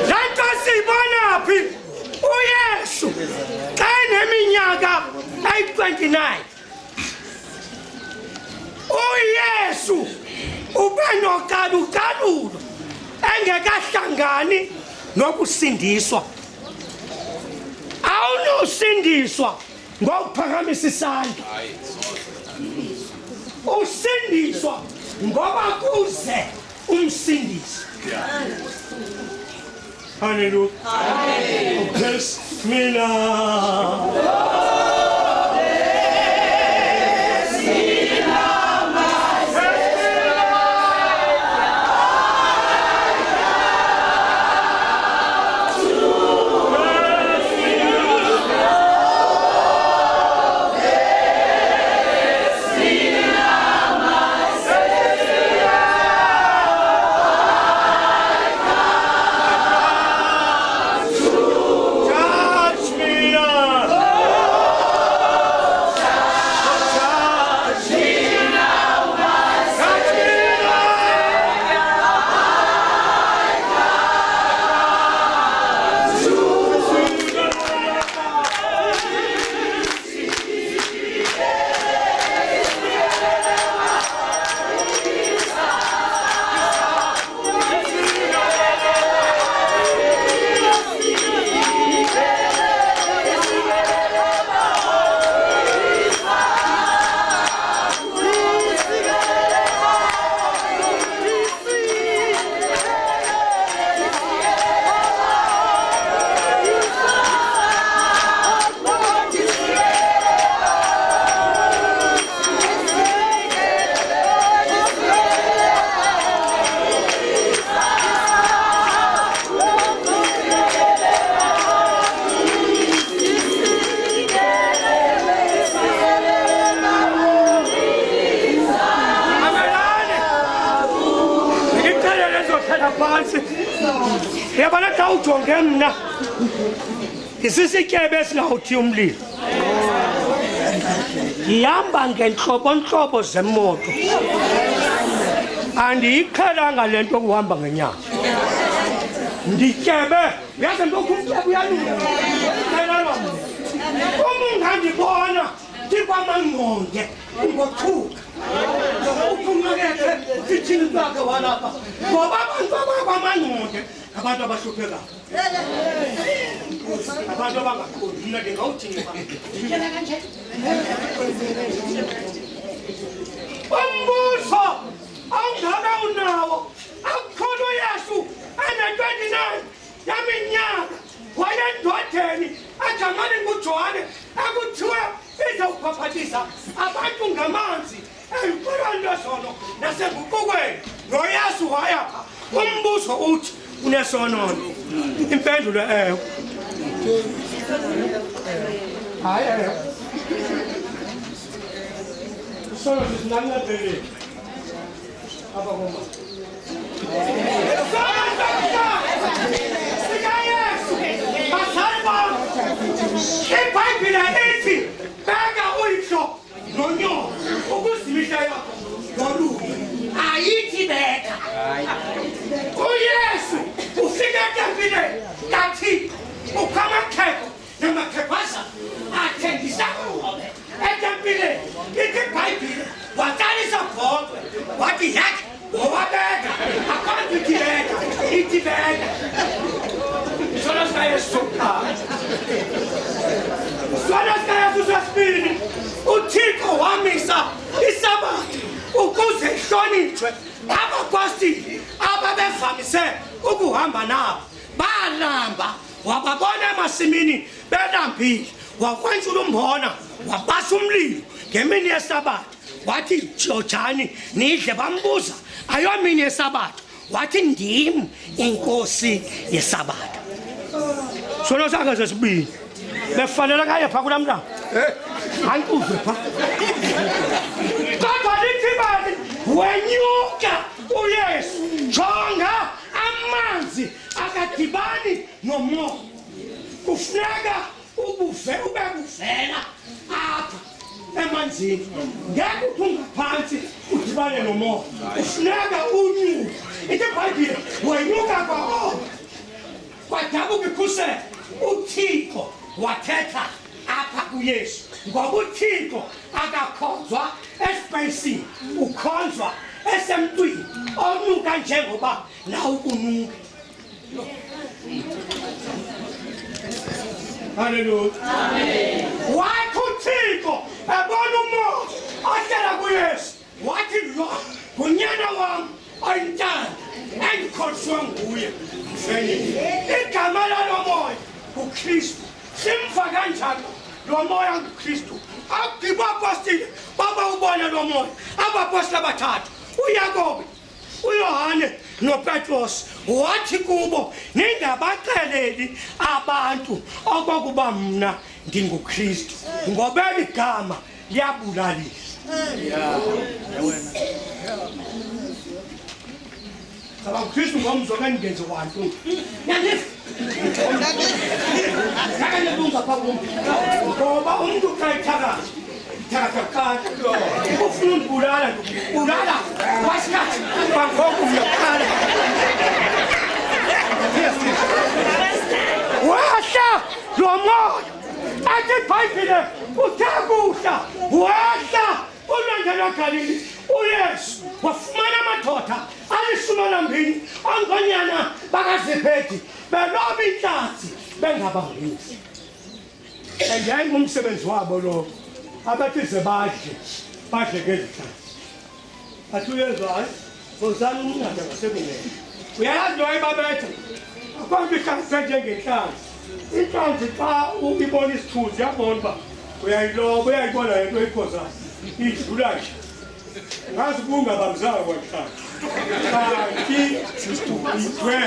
E: Lanto sibona phi uYesu xa eneminyaka ayi-29 uYesu ubenocalucalulo engekahlangani nokusindiswa awunosindiswa ngokuphakamisa isandla usindiswa ngoba kuze umsindisi. Hallelujah. Amen. Bless me now. Yabona xa ujonge mna isisityebe esingawuthi umlilo ndihamba ngeentlobo zemoto andiyiqhelanga le nto kuhamba ngenyanga ndityebe uyazi ntoku umtyebe uyalunga umungandibona ndikwamangqonge ngothuka uphumekeke ithini lwakhe walapha ngoba abantu abakwamangqonge abantu abahluphekayo abantu abangakhoni mina ngingawuthini umbuso awungaka unawo akukhona uYesu ane-29 yaminyaka wayendodeni ajangali nguJohane ekuthiwe izawuphaphathisa abantu ngamanzi emqolweni lesono nasenguqukweni noYesu wayapha umbuso uthi unesonono impendulo eyo hayi sono sinangapheli apa koma iBhayibhile ithi beka uyihlo nonyoka ukuzimisha yakho nolubi ayithi beka uYesu ufike etempileni kaThixo ukhamakhepho namakhephaza athengisa uhobe etempileni ithi iBhayibhile waqalisa bhodwe wathi yakhe owabeka akhanti ithi beka ithi beka sona sikaYesu sona sikaYesu sesibili uThixo wamisa isabatha ukuze ihlonitshwe abapostoli ababevamise ukuhamba nabo balamba wababona emasimini belambile wakwentshula umbona wabasa umlilo ngemini yesabatha wathi jojani nidle bambuza ayomini yesabatha wathi ndim inkosi yesabatha sona sakhe sesibili befanele kaye pha kulamntana ankuve pha kodwa lithi bani wenyuka uYesu jonga amanzi akadibani nomoya kufuneka ube kuvela apha emanzini ngeke uthi ungaphansi udibane nomoya kufuneka unyuke ithi iBhayibhile wenyuka kwadabuka ikhusela uThixo wathetha apha kuYesu ngoba uThixo akakhonzwa esipacini ukhonzwa esemntwini onuka njengoba nawe kunuka haleluya amen wathi uThixo ebona umoya ohlala kuYesu wathi lo ngunyana wami oyintanda engikholiswe nguye igama lalo moya uKristu simfa kanjani lo moya nguKristu akudiba apostoli baba ubona lo moya abapostoli abathathu uYakobe uYohane noPetros wathi kubo ningabaxeleli abantu okokuba mna ndinguKristu ngoba igama liyabulalisa Kristu ngomzoka ngenze kwantu yandifa Sakalunga phakumo ngoba umuntu ukhayithaka thakaka ufuna ukubulala ulala wasikhathi bangoku uyaqala wahla lo moya athi iBhayibhile uthakuhla wahla ulandela Galili uYesu wafumana amadoda ali12 angonyana bakaZebhedi beloba inhlanzi bengabangisi ngumsebenzi wabo lo abathi badle ngezinhlanzi athi uyezwayo uzana umncane ngasekunene uyayazi lo ayibabetha akwanto ihlanzi njengenhlanzi inhlanzi xa ubibona isithunzi yabona uba uyayiloba uyayibona lento oyiphozayo idlula nje ngazi kungabamzanga kwanhlanzi kanti idwe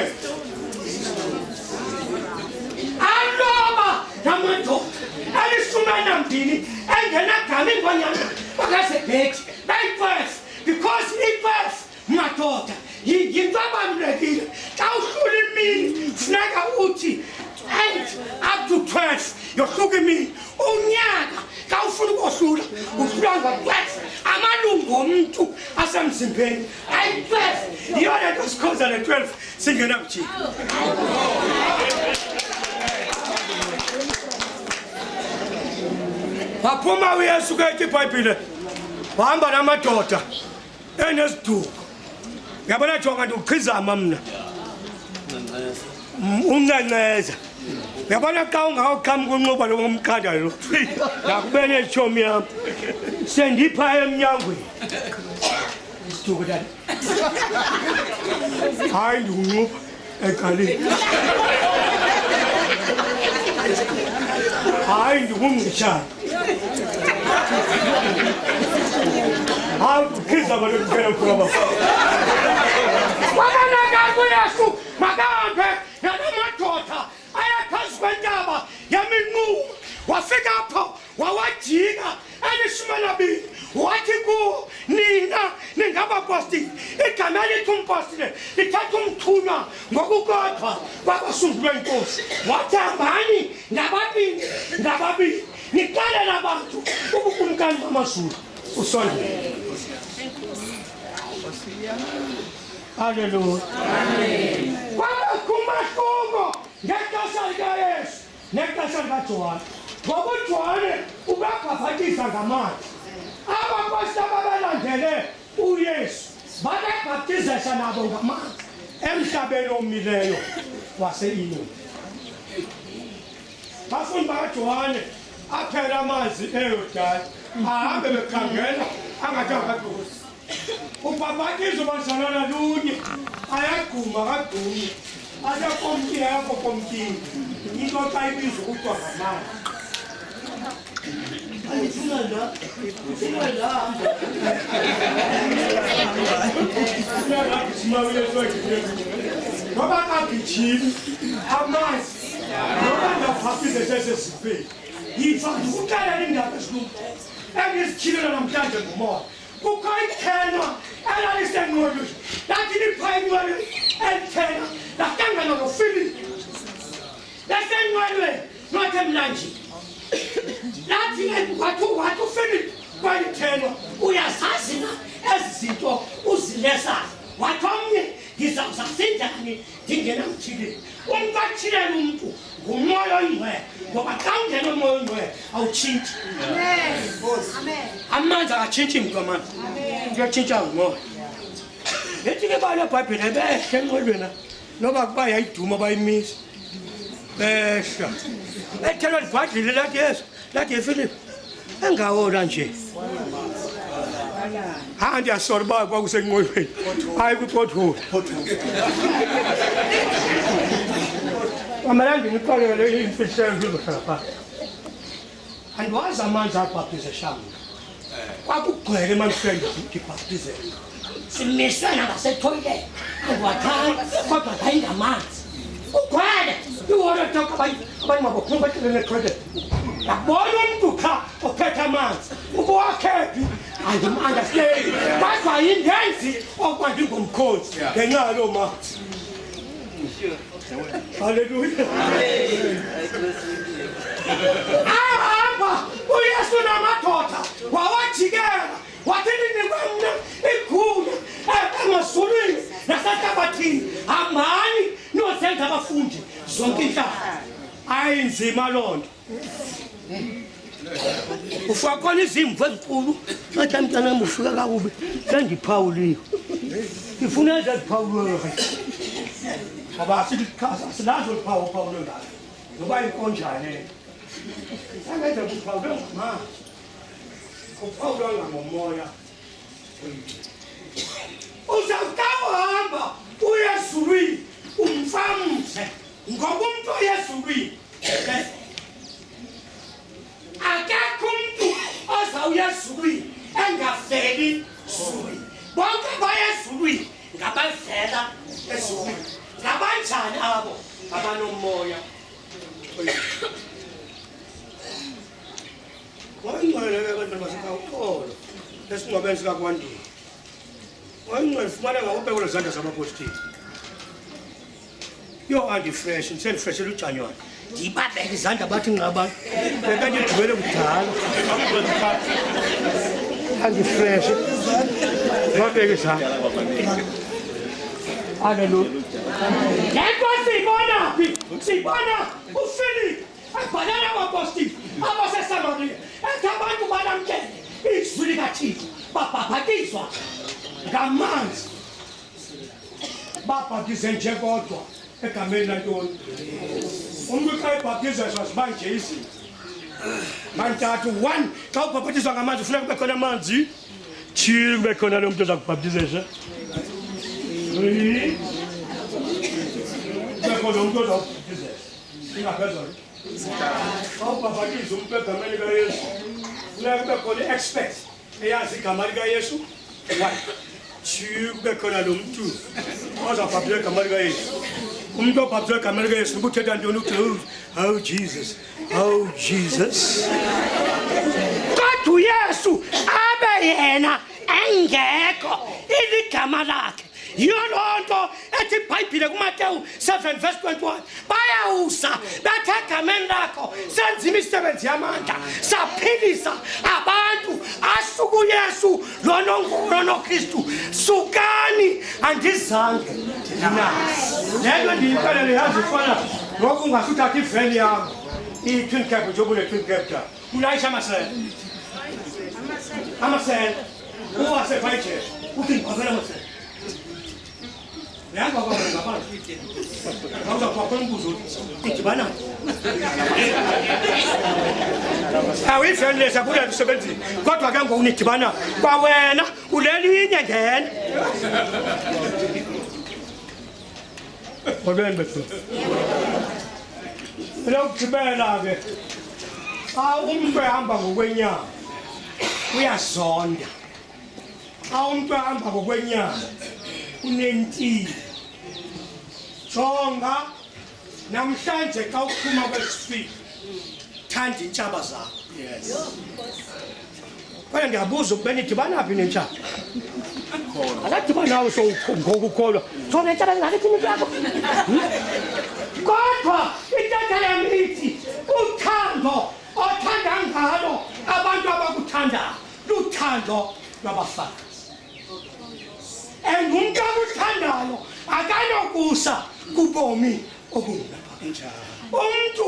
E: aloba namadoda ali12 engenagama ingonyana bakaZebhedi bayi-12 because i-12 madoda yinto abalulekile xa uhlula imini funeka uthi and up to 12 yohluka imini unyaka xa ufuna ukohlula uhlula ngo-12 amalungu omuntu asemzimbeni ayi-12 yiyo le nto sikhoza le-12 singena kujini waphuma uYesu ke iBhayibhile wahamba namadoda eneziduko yabona jonga ndiuqhizama mna unganceza yabona xa ungawuqhamuka unquba lo ngomkhanda lo yakubele ichomi yami sendipha emnyangweni isithuko dad hayi ndunquba egaleni hayi ndingumngishana hayi ukhiza abantu kuphela kuba wabanaka kuyesu makahambe namadoda ayaphezu kwentaba yaminqumo wafika apho wawajika elishumi wathi kuwo nina ningabapostile igama elithi umpostile lithatha umthunywa ngokukodwa kwabasungulwe inkosi wathi hambani ngababili nixelele abantu ubukumkani bamazulu usondele. Hallelujah. Amen. Kwaba kumahluko ngexesha likaYesu nexesha likaJohane. Ngoba uJohane ubabhaphatisa ngamanzi. Abaphostoli ababelandele uYesu babebhaptizisa nabo ngamanzi emhlabeni omileyo wase-Inoni. Bafundi bakaJohane aphela amanzi eYordani ahambe bekhangela angathi akadusi. Ubhabhatizo bazalana lunye ayaguma kadumi asakomtini ayakokomtini into xa ibiza ukuthiwa ngamanzi. Ngoba kagijimi amanzi ngoba ngabhaptize sesesifeni yiva ndikuxelela indaba esilumko endizityhilela namhlanje ngumoya. Kukho ithenwa elalisenqwelweni lathi lipha enqwelweni elithena lahlangana noFilipi lasenqwelweni not emlanjeni lathi wathi uFilipi kwalithenwa uyazazi na ezi zinto uzilesayo wathi omnye ngizawuzasinjani ndingenamthileli umntu athilele umntu ngumoya oyingcwele ngoba xa ungena umoya oyingcwele awutshintshi. Amanzi akatshintshi mntu amanzi kuyatshintsha ngumoya. Yethi ke bale eBhayibhile behla enqwelweni noba kuba yayiduma bayimisa behla ethelwa libhadlile lathi Yesu lathi yeFilipi engawona nje hayi ndiyasola uba kwakusenqwelweni hayi kwipothole amala ndinixolele imfihlelo ndizohlala phantsi. Andiwazi amanzi abhaptize sham kwakugcwele emandifeni ndibhaptizele simiswe nangasetoilet andiwathanda kodwa hayi ngamanzi ugcwele iwolotok abanye mabophuma bahlelene etoilet yabona umntu qha ophethe amanzi ubuwakhephi andim-understandi kodwa yindenzi okuba ndingumkhonzi ngenxa yaloo manzi. Hallelujah. Ahamba uYesu namadoda wawajikela wathi ninikwe mna igunya emazulwini nasehlabathini hambani niyozenza abafundi zonke inhlaba. Ayinzima loo nto ufika khona izimvu ezinkulu athi mntanami ufika kakubi sendiphawuliwe ndifuna eziphawuliweyo ngoba asilazi oluphawu uphawulo ngalo noba inkonjane sangenza kuphawulwe ngamanzi uphawulwa ngomoya. Uzawuhamba uye ezulwini umfamze ngoba umntu oye ezulwini akekho umntu ozawuya ezulwini engaveli ezulwini. Bonke abaya ezulwini ngabavela ezulwini. Ngabanjani abo abanomoya wayingcwele abantu basekawuxolo lesingcwabeni sikakwandile wayingcwele fumana ngawubekela izandla zabapostile yo andifresh ndisendifreshela ujanywane ndibabeka izandla bathi nqabantu bekandidibele kudala andifresh ndibabeka izandla. Hallelujah. Lento siyibona phi? Siyibona uFilipi abhalana abapostoli abaseSamaria ethi abantu balamkele izwi likaThixo babhaphathizwa ngamanzi babhaptize nje kodwa egameni lantoni umuntu xa ebhaptizwa sibanje izinto mantathu 1 xa ubhaptizwa ngamanzi ufuna kube khona amanzi chili kube khona lo muntu oza kubhaptizesha 3 kube khona umuntu oza kubhaptizesha ingaphezulu xa ubhaptiza umuntu egameni likaYesu ufuna kube khona expert eyazi igama likaYesu 1 chili kube khona lo muntu oza kubhaptiza igama likaYesu umuntu obhaptizwa igama likaYesu ubuthetha ntoni uthi oh Jesus oh Jesus kodwa uYesu abe yena engekho iligama lakhe yiyo loo nto ethi iBhayibhile kuMateyu 7:21 bayawusa bethe egameni lakho senza imisebenzi yamandla saphilisa abantu asuka uYesu lonoKristu sukani andizange lento ndiyixelele yazi ifana ngoku ungasuthatha iveni yakho i-twin cab njengoba une-twin cab ta ulayisha amasela uwasefayijela uthi ndiqaphela amasela yazi ngaphandle awuzakubakhona umbuzo idibana iveni lesa kulela usebenzini kodwa ke ngoku nidibana kwawena ulelinye ngena Olwen bethu. Lokugcibela ke. Umuntu ehamba ngokwenyama uyasonda. Umuntu ehamba ngokwenyama unentili. Jonga namhlanje xa uphuma kwesifika thanda intshaba zakho. Yes. Kodwa ndiyabuza ukubeni idibana phi nentshaba? Akadibana nawe ngokukholwa thona intshaba ngalithi yakho kodwa intatha yami ithi uthando othanda ngalo abantu abakuthandayo luthando lwabafazi umuntu akuthandayo akanokusa kubomi obungapha umuntu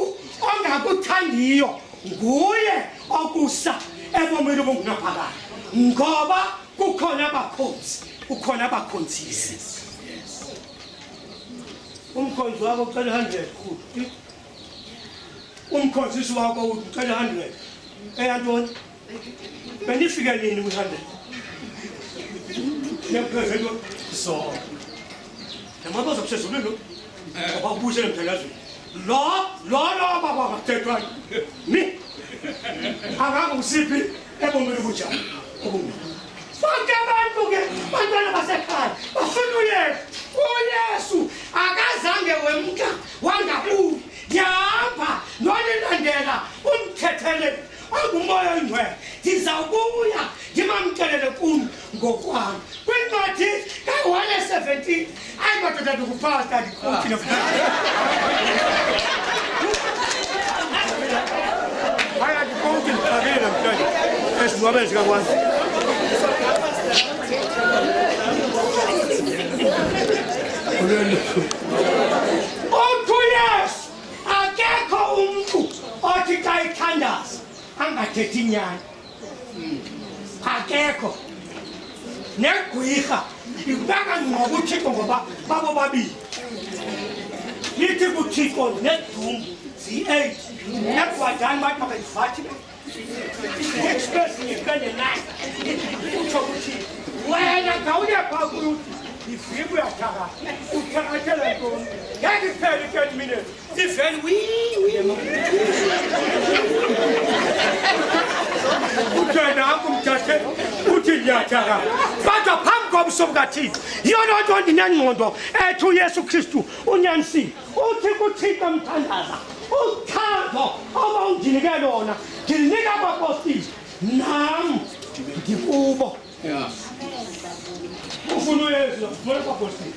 E: ongakuthandiyo nguye okusa ebomini obungunaphakade ngoba kukhona abakhonzisi umkhonzi wakho ucela 100 kuthi umkhonzisi wakho ucela 100 eyantoni benifike nini ku 100 nephezulu so namabazo obsezulu ngoba ubushe emthelazweni lo baba bathethwa ni akangusiphi ebomini bunjani bonke abantu ke bantwana basekhaya bafuna uYesu akazange wemka wangabuyi yahamba nonilandela umthethele angumoya oyingcwele ndizawubuya ndimamkelele kuni ngokwami kwincwadi ka-1:17 ayimadoda ndikuphasta ndikuthi haya ndikuthi ndixakile namhlanje esinwabeni sikakwazi uYesu akekho umuntu othi xa ithandaza angathethi inyani akekho negwirha ibeka ngqobo uThixo ngoba babo babili lithi kuThixo nedumbu zi-8 negwadani bathi mabayivathi express ngipende naye utsho kuThixo wena ngawuyepha kuthi ifike uyathaka uthakathela ntoni ngeke iphele 30 minutes iveni uthena akumthathe uthi ndiyathaka kodwa phambi komso bukaThixo yiyo loo nto ndinengqondo ethi uYesu Kristu unyanisile uthi kuThixo mthandaza uthando obawundinike lona ndilinika abapostile nam ndikubo ufuna uYesu ufuna abapostile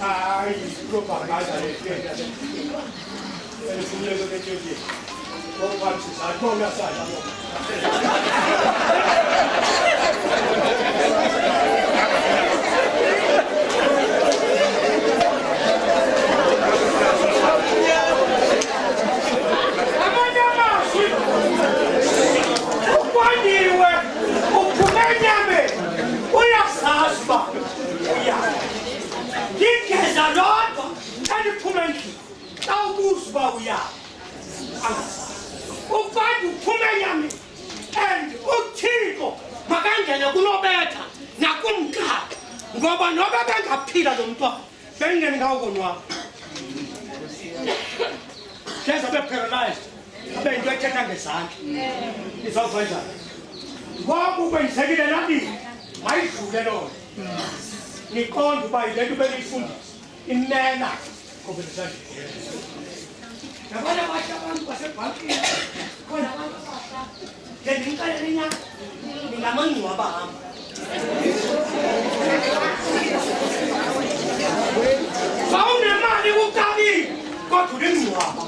E: hayi propaganda lekhaya elifuneka ketsheni ngokuthi sathona sala uyasazba uya ngigeza lo awubuzwa uya ubantu uphume yami and uthixo makangene kunobetha nakumkakhe ngoba noba bengaphila lo mntwana bengene ngawukonwaba Kesa be paralyzed abe into ethetha ngezandla izawuva njani ngoba ubengisekile nabi mayidlule lona niqonda uba yile nto beliyifundisa imela ngoba lesandla yabona abasha abantu basebhankini khona abantu abasha ngengixelele inyama ningamangciwa abahamba sawunemali kukabili kodwa ulingcwaba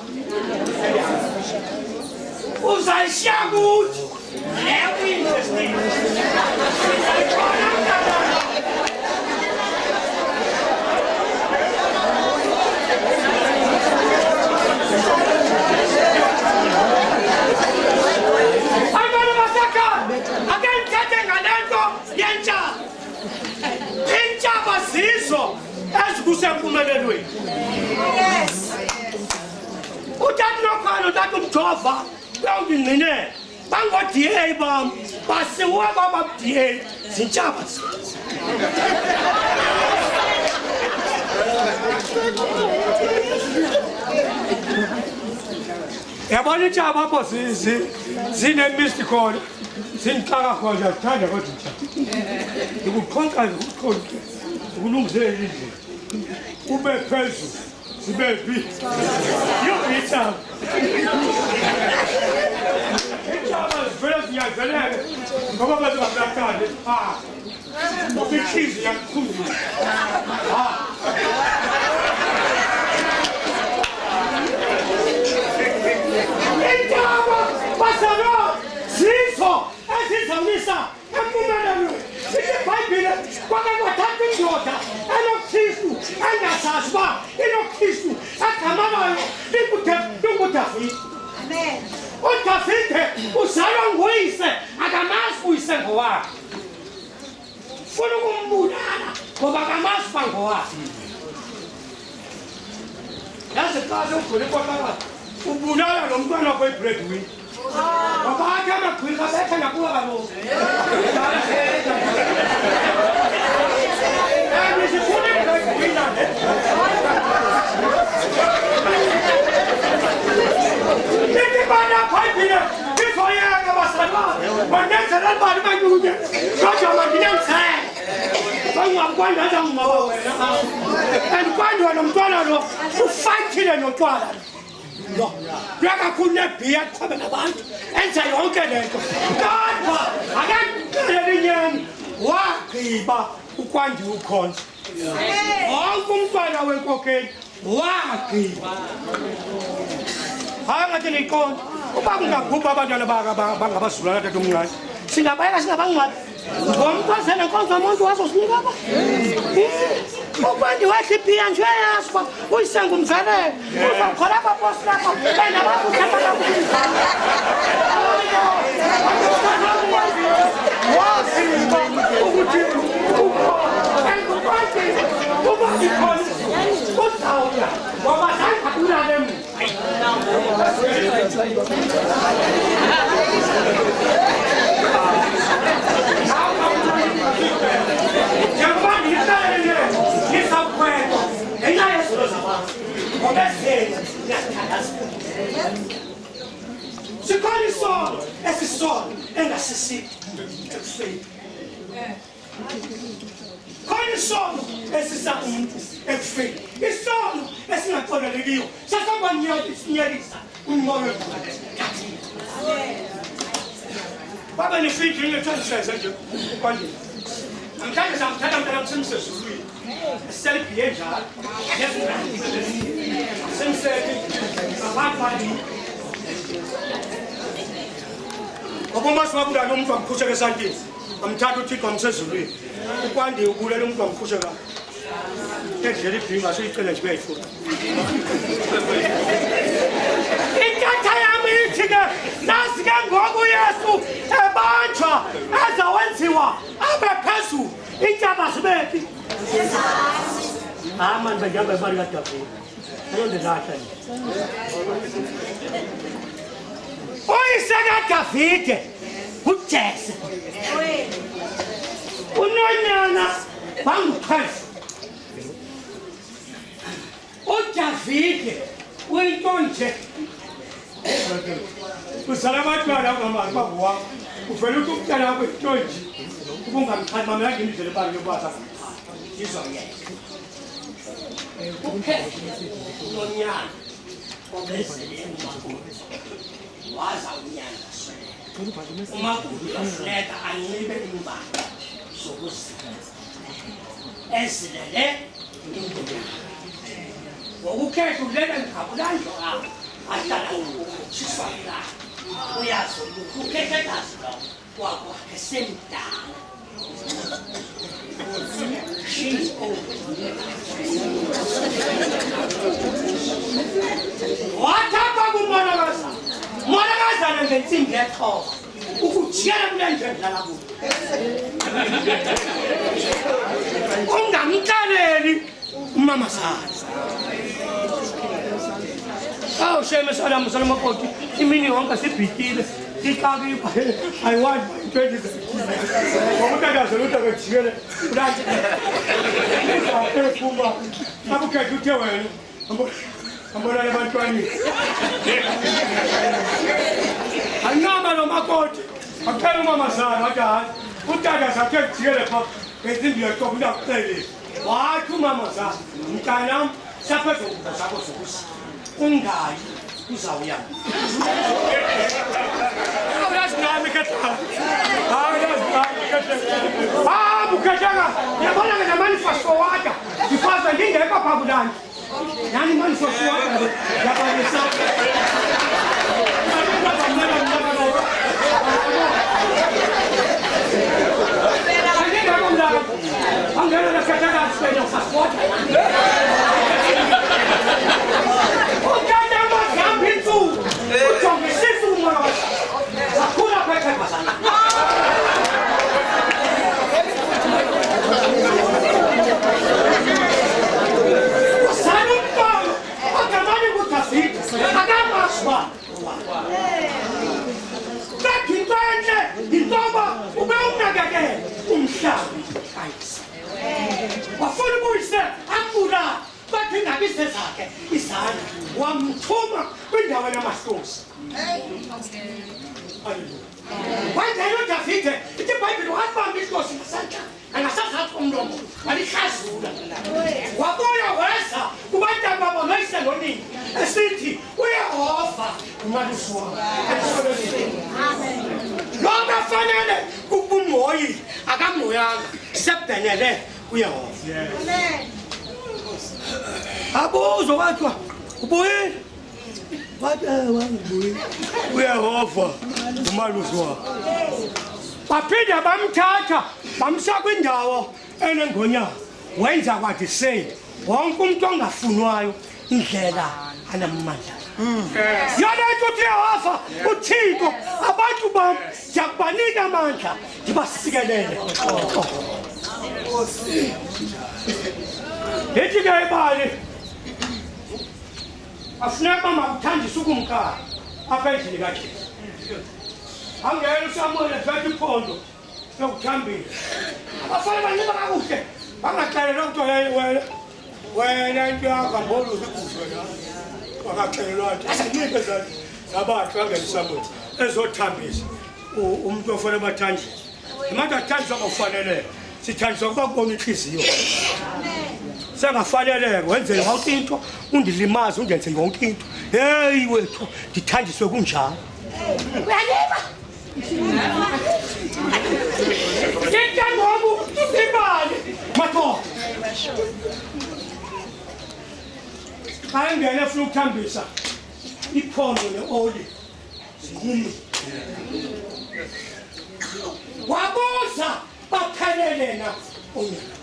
E: uzayishiya kuthi leyo interesting kusempumelelweni yes uthatha nokhalo uthatha umjova uyawungingqinela bango-DA bam basiwe kwaba-DA zintshaba yabona intshaba apho zinemist khona zinixaka khona ziyazithanda kodwa intshaba ndikuqhonqa ndikuqhonqe ukulungisela indlela ube phezulu sibe phi yobitha intshaba zivele zinyazeleke ngoba bezingabulakane ikhizi yakukhuzula intaba basalo zizo ezizawisa empumelelweni ibhayibhile kwake kwathatha indoda enoKristu engazazi uba inoKristu agamanayo ingudavide udavide uzalwa nguyise akamazi uyise ngowakhe funa ukumbulala ngoba akamazi uba ngowakhe yazi kaze ugule kwakakade ubulala lo mntwana kwebreadwin ngoba akhe amagwirha bethe ngakuwa kaloku Nikibana phaibile izoyeka basalwa banenzela bani banyunye kodwa mandiyenzela bangakwanda ngingaba wena andikwandiwa nomntwana lo ufayithile notwala lo yakakhulu nebhiya qhobe nabantu enza yonke lento kodwa akaqele inyani wagqiba ukwandi ukhonza wonke umntwana wenkokeli wagqiba hayi niqonda uba kungagubha abantwana bangabazulwana tata omncane singabayeka singabangcwabi ngomntwazana nkonzo womuntu wazosinika ba ukwandi wehle ibhiya nje uyayazi uba uyisengumvelele uzawukhona abaposi lapha benabakuthatha wasiba ukuthi uba ikhona uzawuya ngoba zangabulale mna njengoba ndiyixelele ndizawukhwela ngenxa yezinto zabantu ngoba ezenza ndiyazithandaza sikhona isono esisono engasisithi ekufeni khona isono esisa umntu ekufeni isono esingaxolelekiyo sasakwanyelisisa umoya wekhathini baba nifike ngethoniseze nje ukwandile namhlanje samthatha mntana msemsezulwini esisela ibhiye njalo semseke abantu balini ngoba umasibabulala umuntu wamkhusheka esantini amthatha uthixo amsezulwini ukwandile ubulela umuntu wamkhusheka endlela ibhiyi ngaseyicele nje beyayifuna inkatha yami ithi-ke nazi-ke ngoku uyesu ebanjwa ezawenziwa abe phezulu intshaba zibephi hayi mani bendihambe imali kadavide oyiseka Davide uJese unonyana bangu-12 uDavide uyinto nje uzala abantwana ungamali babuwakho uvele uthi umntana wakho into nje ubungamchani mamela ngendlela ebani yokwasa izwa yena kuphela unonyana obezele umakoti waza unyana umakoti afuneka anxibe imbala zokusebenza ezilele ingonyana ngokukhetha ukulele ngabulando apho ahlala ukutshiswa ilanga uyazi ukhethekazi lo wakwakhe semdala wathatha kumonakazana ngentsimbi yexhoba ukujiyela kule ndlela kuyo ungamxeleli umamazana awu sheme salamu makoti imini yonke sibhitile ixakipa ayiwazi ba-20 ngokutandazela ukuthi akajikele ulanti ephuma abukhetha uthe wena ambonana ebantwaneni ancama lo makoti akuthela umamazana wathi hayi utata sakhe kujikele pha ngensimbi yexoba into akuxelile wathi umamazana mntanam saphezokuba zakho zokusa ungayi uzawuyama awuyazinami ketha bukheteka yabona ke namanifesto waka ndifaza ndingekho pha kulani yani manifesto waka yabalisa angena nakheteka sipenya usasipota wafuna ubuyise ambulala bathi ngabise zakhe izandla wamthuma kwindawo yamahlosi wangena uDavide ithi iBhayibhile wabamba ihlosi ngesandla angasazathi umlomo walihlazula wabuya weza kubantwana babo noyise nonina esithi uYehova umalusi wami lo ngafanele kubumhoyi akamhoyanga sebhenele uYehova abuzo wathiwa ubuyile wathi wangibuyile uYehova umalusi wami baphinda bamthatha bamsa kwindawo enengonyama wenza kwathi same wonke umuntu ongafunwayo indlela anamandla yona ukuthi uYehova uThixo abantu bam ndiyakubanika amandla ndibasikelele ndithi ke ibali afuneka makuthandise ukumkhala apha endlini kaJesu angena uSamuel ethatha iphondo lokuthambisa abafana banceba kakuhle bangaxelelwa ukuthi wena into yakamboluzi kuhle la bakaxelelwa ukuthi asanike zabantu bangena uSamuel ezothambisa umuntu ofanele bathandiswe imantu athandiswa ngokufaneleyo sithandiswa kuba kubona inhliziyo sengafaneleke wenzele yonke into undilimaze undenze yonke into heyi wethu ndithandiswe kunjalo uyaniba ngoku imali mathonga xa engene efuna ukuthambisa iphondo ne-oli ziyini wabuza baphelele na unyaka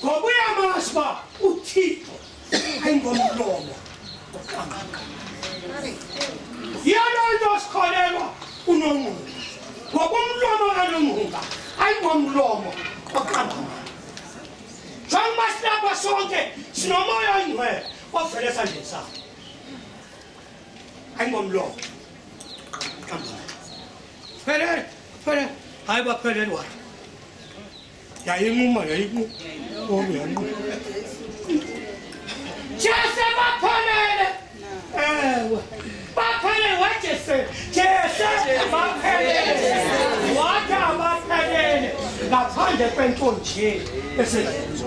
E: ngoba uyamazi uba uThixo ayingomlomo oqangaka yiloo nto sikholelwa uNonqulu ngoba umlomo kaNonqulu ayingomlomo oqangaka njengoba silapha sonke sinomoya oyingcwele ovele esandleni sakho ayingomlomo phelele hayi baphelele wathi yayinquma oyanquma Jese baphelele ewe baphelele wajese baphelele wathi abaphelele ngaphandle kwento nje esendlini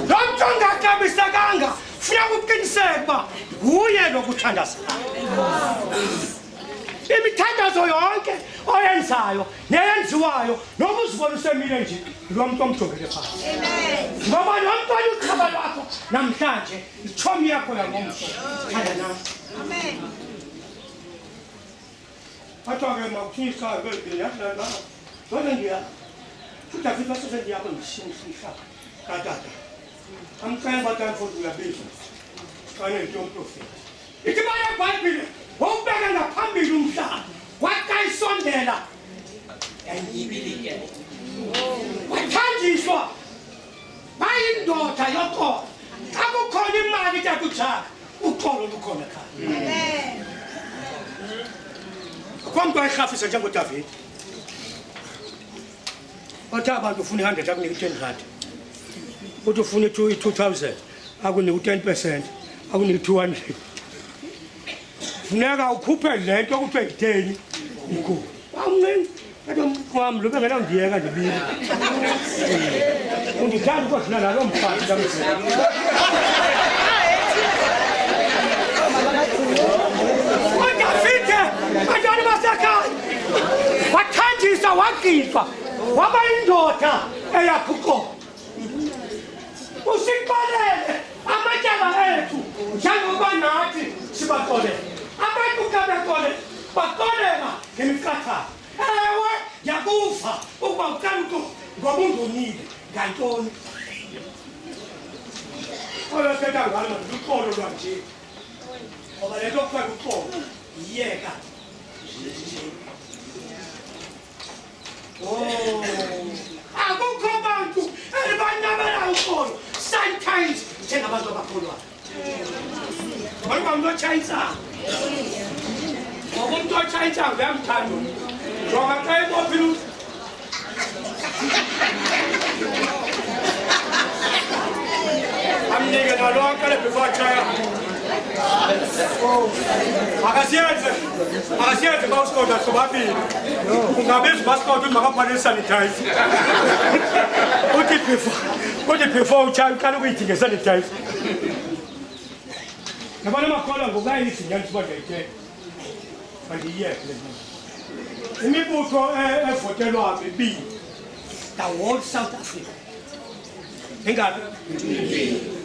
E: lo mntu ongakabisekanga funeka uqiniseke uba nguye lokuthandazayo imithandazo yonke oyenzayo neyenziwayo noma uzibona usemile nje lo muntu omjongele phansi ngoba lo muntu oyichaba lwakho namhlanje itshomi yakho yangomso thanda nami athiwa-ke makuthinisayo kweziyahlala zonke ndiya futhi afika sose ndiyakho ndishihlaba katata amcela batanfodi uyabizwa kanento yomprofeti ithi baya ebhayibhile wawubeka ngaphambili umhlaba wakayisondela yanyibilike wathanjiswa bayindoda yoqolo xa kukhona imali itakujaka uqolo lukhona ekhaya kwamntu ayirhafisa njengodavide othi abantu ufuna i-100 akunike i-10 uthi ufuna i-2000 akunike u-10% akunike i-200 funeka ukhuphe le nto kuthiwa yitheni ikhuphe amncinci athi wam lo bengenawundiyeka ndibile undithanda ukodlula nalo mfazi udavide bantwana basekhaya wathanjiswa wagqitywa waba yindoda eyakhuqobo usiqalele amatyala ethu njengoba nathi sibaxolele abantu baqoleka ngemiqathango ewe yakufa ukuba uqala uqo ngoba undonile ngantoni oyothetha ngalo luqolo lwanje ngoba le nto kuthiwa luqolo yiyeka akukho bantu elibanyamela uqolo sometimes njengabantu abakholwayo ngoba umuntu otshayisanga ngoba umuntu otshayisanga uyamthanda ngoba xa ebophile amnike nalonke le before atshaya akasiyenze bawusikota sobabili ungabiza ubasikota uthi makaphalele isanitize uthi before utshaya uqala ukuyidinga isanitize nabana makholwa ngokuyayizinyani siba ndiyayithetha bandiyiyeke le imibutho evotelwayo mibili the whole South Africa ingabi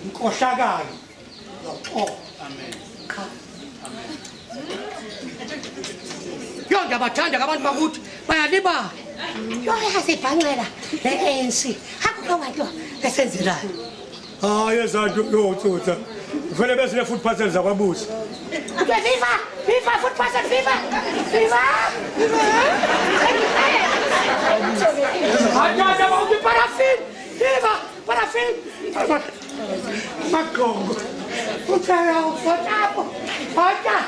E: inkohlakalo noxolo yo ndiyabathanda abantu bakuthi bayalibala
I: yasibhancela le-ANC akukho bantu esenzelayo
E: hayi ezanto yotsotsa ufele bezile food parcel zakwabusi
I: viva food parcel viva
E: atata bauti parafin parafin magongo utayafotabo ata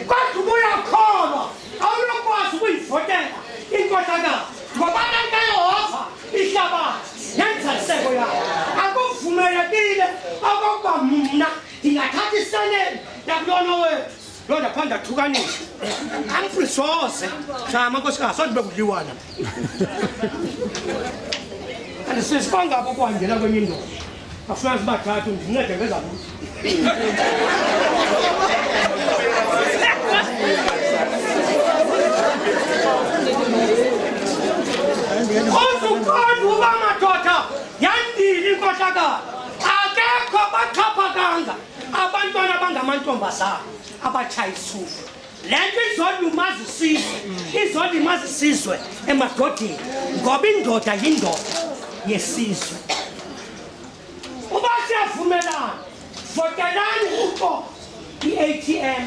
E: kwathi uyakholwa awunokwazi ukuyivotela inkohlakalo ngoba abantu ayehova ihlabathi nenzaliseko yayo akuvumelekile okokuba mna ndingathatha iseneni yakulona wethu loo ndaphanda thukanisa amfrisoze shama nkosikazi sondibe kudliwana kanti sisibangapho kwangena kwenye indoda afuna sibathathu ndincede ngezabuthi ozukonda uba madoda yandile inkohlakalo akekho baxhaphakanga abantwana abangamantombazana abatshaya isufu le nto izolimaza isizwe emadodeni ngoba indoda yindoda yesizwe uba siyavumelana votelani uqo i-ATM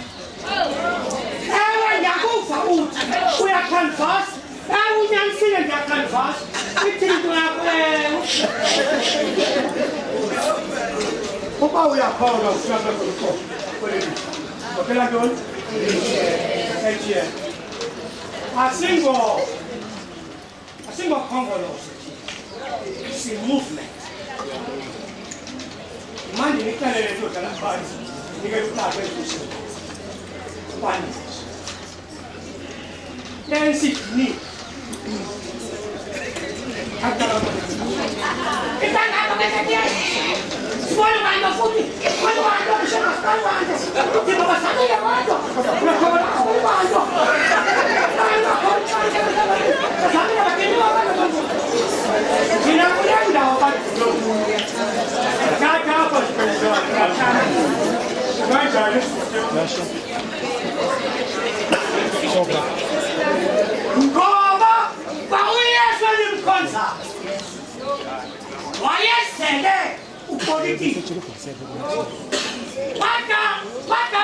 E: ewe ndiyakuva uthi uyacanvasa ewe unyanisile ndiyacanvasa ithi into yakho Ngoba uyakholwa usiyapha lokho. Phela ntoni? Ejiye. Asingo khongolose. It's a movement. Manje nikalele to dala phansi. Nike uqaphe ukuthi. Kwani. Nancy ni.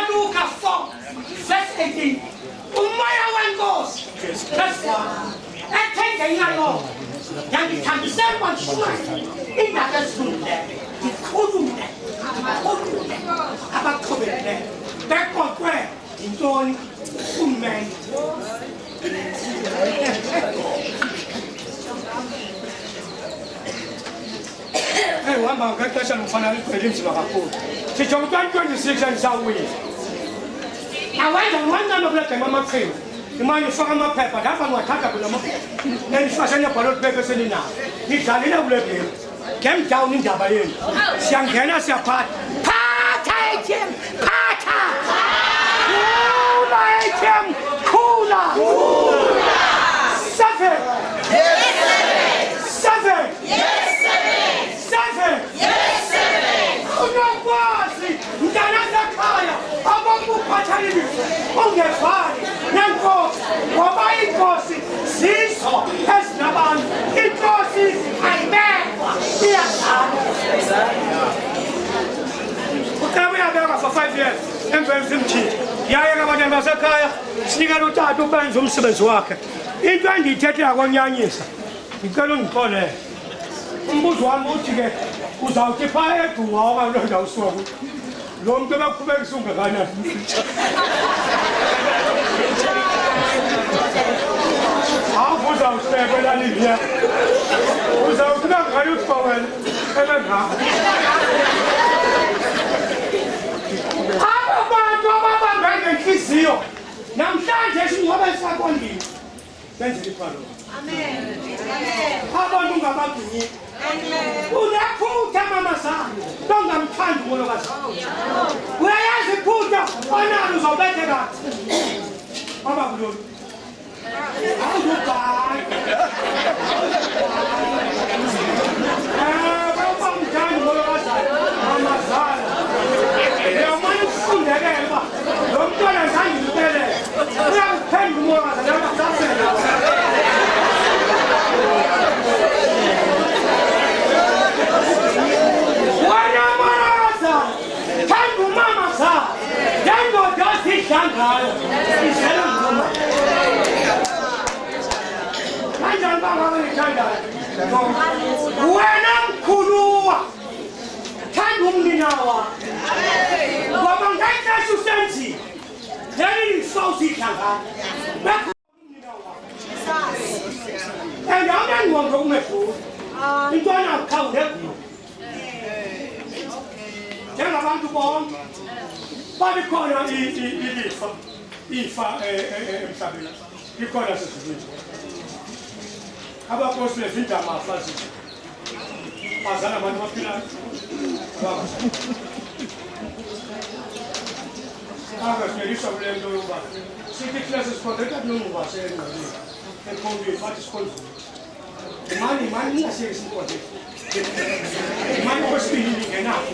J: Luka 4, verse 18. Umoya wenkosi. Verse 1. Ethenge ingalo. Yangithambise kwashula. Indaba ezilungile. Ikhulume. Abaqhubele. Bekokwe intoni umene.
E: Hey, wamba ngexesha lomfana ligcwele inzima kakhulu. Sitsho ku-2026 andisawuwina. Awenza ngiwancane kule gema amaqhinga. Imane ufaka amaphepha, lapha ngiwathatha kula maphepha. Endifashe nebhalo phepha eselinayo. Nidlalile kule gema. Game down indaba yenu. Siyangena siyaphatha. Phatha ATM! Phatha! Khula ATM! Khula! 7! Yes! 7! Yes! 7! Yes! Unokwazi! Mntana zakhaya! Abakuphathalile! Ungevali! Nenkosi! Ngoba inkosi zizo ezinabantu! Inkosi ayibekwa! Iyadlala! Ukhaba uyabekwa for 5 years. Emveni simtshile. Yayeka abantwana basekhaya sinikela utata ubenza umsebenzi wakhe. Into endiyithetha kwanyanyisa. Ngicela ungixolele. Umbuzo wami uthi ke uzawuthi phaa egcuwa okanye ndawo usuka lo muntu ebakhubekisa ungakanani. Hawu uzawuhleka elalivia. Uzawuthi nangayo uthi wena ebengaka. Abantu ababambe ngenhliziyo namhlanje singcwaba esakondini benze liphalo. Amen. Abantu ungabagcini. Unephutha mama sami dongamthandi umolokazi. Uyayazi iphutha onalo uzawubethe kathi. Baba kulolu. Awuzubhaya. Baba mthandi umolokazi. Mama zala. Uyamane ukufundekela uba lo mntwana ngizange ngiphelele. Uyakuphendula umolokazi lapha kusasela. Wena mkhuluwa thanda umnina wakho ngoba ngexesha usenzile leli lisawuthi idlangana umnina wakho and awunengqondo umebhulu intwana akukhawule egula njengabantu bonke babikhona ifa emhlabeni likhona sesizweni abakosi lezindaba afazi bazana abantu baphilayo singeliswa kule nto yokuba sithi thina sesikhondeka kunongubasengqaleni ekhondweni bathi sikhondweni imani ningasiyeki simkhondeka imani okwesibili lingenapho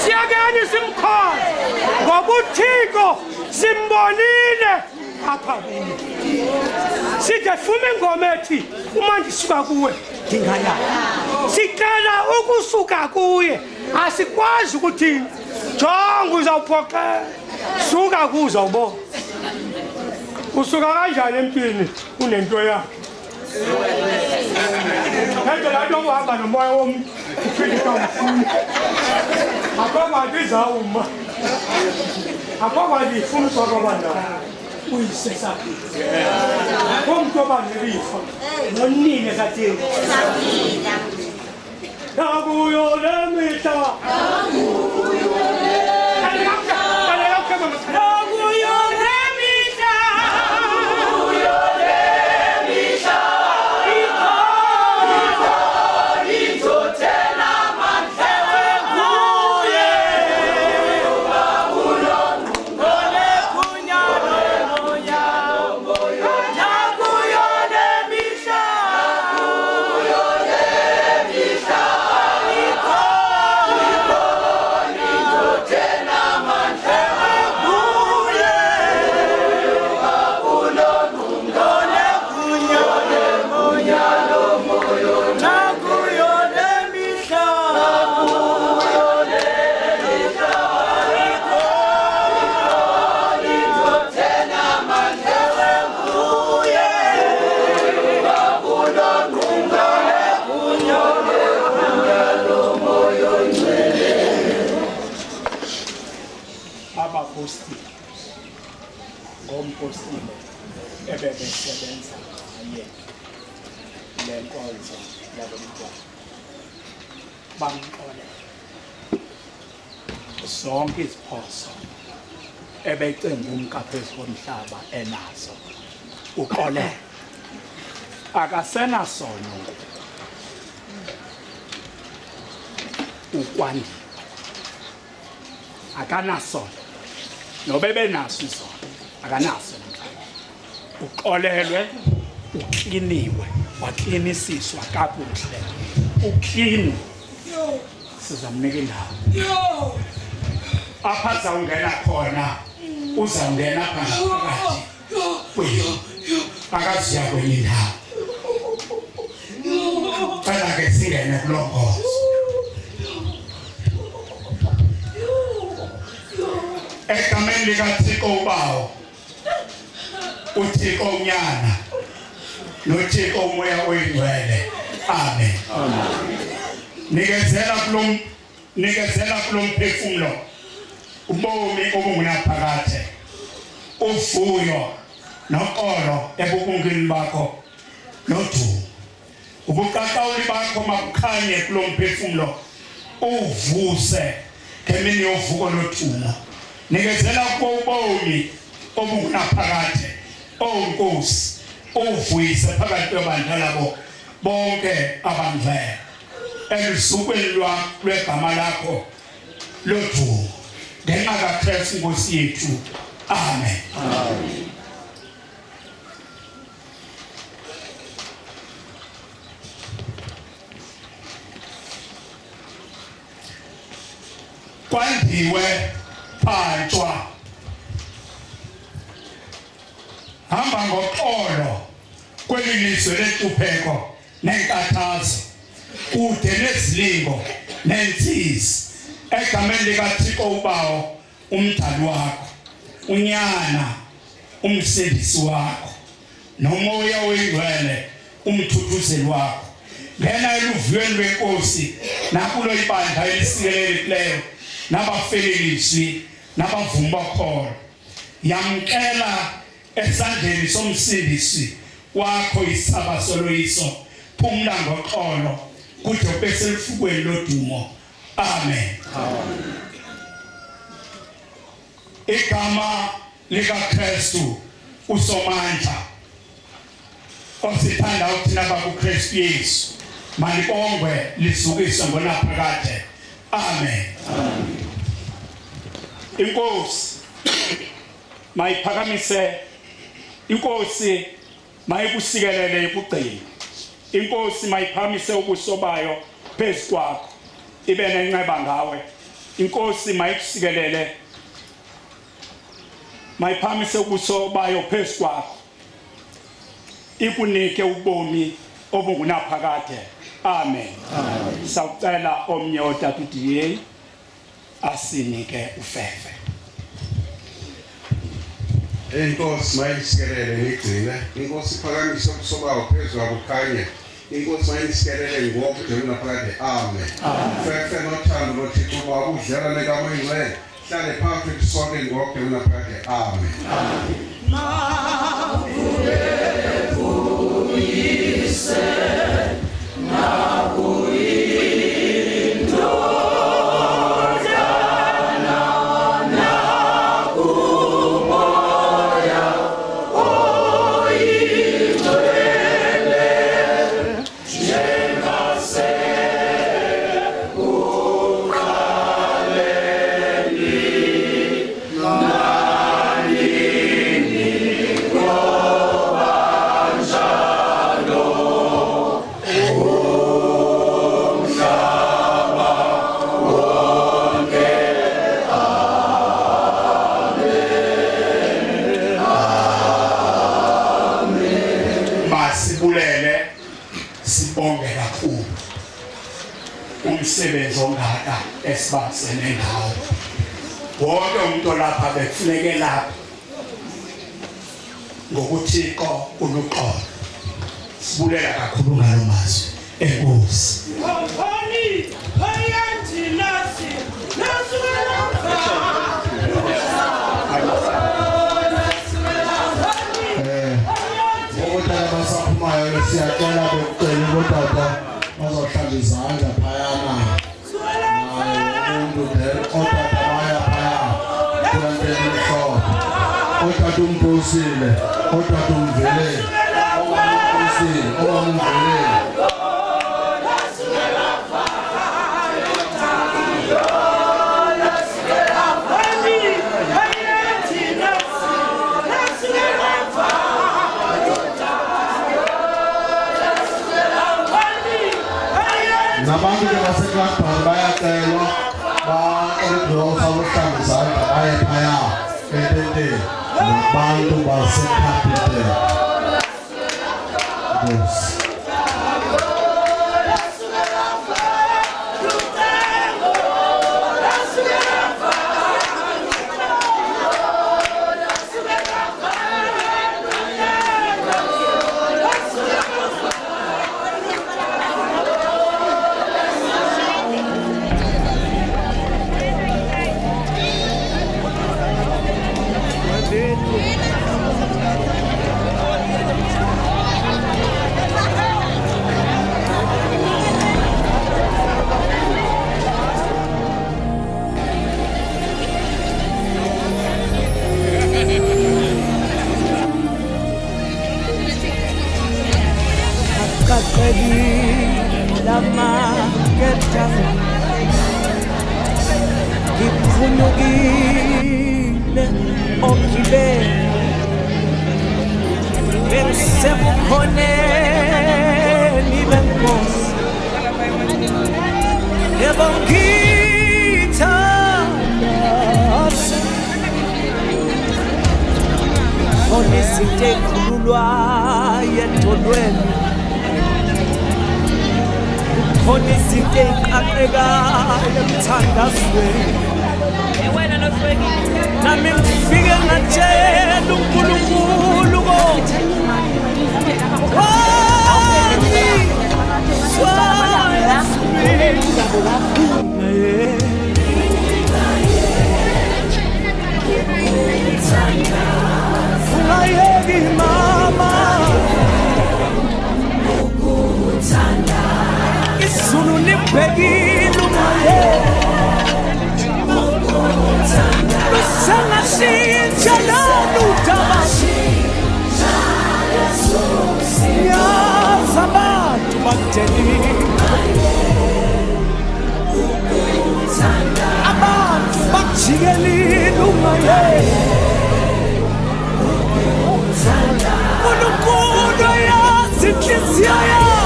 E: siyakeni simkhona ngoba uThixo simbonile apha kuye side fuma ingoma ethi uma ndisuka kuwe ndingaya sicela ukusuka kuye asikwazi ukuthi jonga uzawuphoxeka suka kuze ubona
J: usuka kanjani empini unento yakhe ngendlela yokuhamba nomoya womuntu uphinde kamfuni akokwazi izawuma akokwazi ifumisa kwabandala uyisesaphi komuntu obanelifa nonine kathini nakuyo le mihla ngomphostile ebebesebenza naye le nkonzo yalo mntwana bamxole zonke iziphoso ebecenga umkaphezu komhlaba enazo uxolele akasenasono ukwandile akanasono nobebe naso isono akanaso uxolelwe ukliniwe waklinisiswa kakuhle uklini sizamnika indawo apha zawungena khona uzawungena phakathi kuyo akaziya kwenye indawo cela ke singene kuloo nkonzo egameni likaThixo ubawo uThixo unyana noThixo umoya oyingcwele amen nikezela kulo mphefumulo ubomi obungunaphakade uvuyo noxolo ebubungini bakho nodumo ubuqaqawuli bakho mabukhanye kulo mphefumulo uvuse ngemini yovuko nodumo nikezela kubo ubomi obungunaphakade onkosi uvuyise phakathi kwabantwana labo bonke abangcwele elizukweni lwegama lakho lodumo ngenxa kaKristu Nkosi yethu amen kwandiwe phantshwa hamba ngoxolo kweli lizwe lentupheko nenkathazo kude nezilingo nentsizi egameni likaThixo ubawo umdali wakho unyana umsindisi wakho nomoya oyingcwele umthuthuzeli wakho ngena eluvuyweni lwenkosi nakulo ibandla elisikelelekileyo nabafelelizwi nabavumi bakhona yamkela esandleni somsindisi wakho isaba soloyiso phumla ngoxolo kude beselifukweni lodumo amen igama likaKristu usomandla osithanda ukuthina bakuKristu Yesu malibongwe lisukiswe ngonaphakade amen inkosi mayiphakamise inkosi mayikusikelele ikugcina inkosi mayiphakamise ubuso bayo phezu kwakho ibe nenceba ngawe inkosi mayikusikelele mayiphakamise ubuso bayo phezu kwakho ikunike ubomi obungunaphakade amen sawucela omnye otata uDA asinike ufefe
A: Inkosi mayisikelele ngigcine. Inkosi iphakamise ubuso bawo phezulu akukhanya. Inkosi mayisikelele ngokho naphakade. Amen. Fefe nothando loThixo bakudlala lekamoyingcwele. Hlale phansi sonke ngokho naphakade. Amen.
J: Sibonge kakhulu umsebenzi ongaka esibasene ngawo. Wonke umuntu lapha bekufuneke lapha ngokuthixo uluxolo. Sibulela kakhulu ngalo mazwi. Enkosi.
A: Siyacela ukucela ubutata bazohlala izandla phayana naye umuntu otata baya phaya kulanteni inhloko otata umbusile otata umvelele umvelele nabantu baseKlagpani bayacelwa baendosa uhlamba izandla baye phaya ententeni nabantu baseCapitol.
K: Lama ketang iphumukile okile bengisebukhoneni benkosi ebongitha onezinto ekhululwa yedolweni onezinto eqaqekayo emthandazweni nami ngifike ngatshela uNkulunkulu ungayeki mama izulu libhekile sengashintsha lolu daba yazi abantu bakudelile abantu bakujikelile uNkulunkulu yazi inhliziyo yakho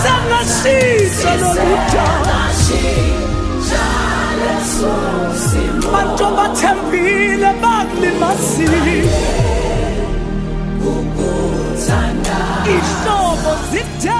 K: sengashintsha lolu daba bantu bathembile bakulimazile ihlobo zide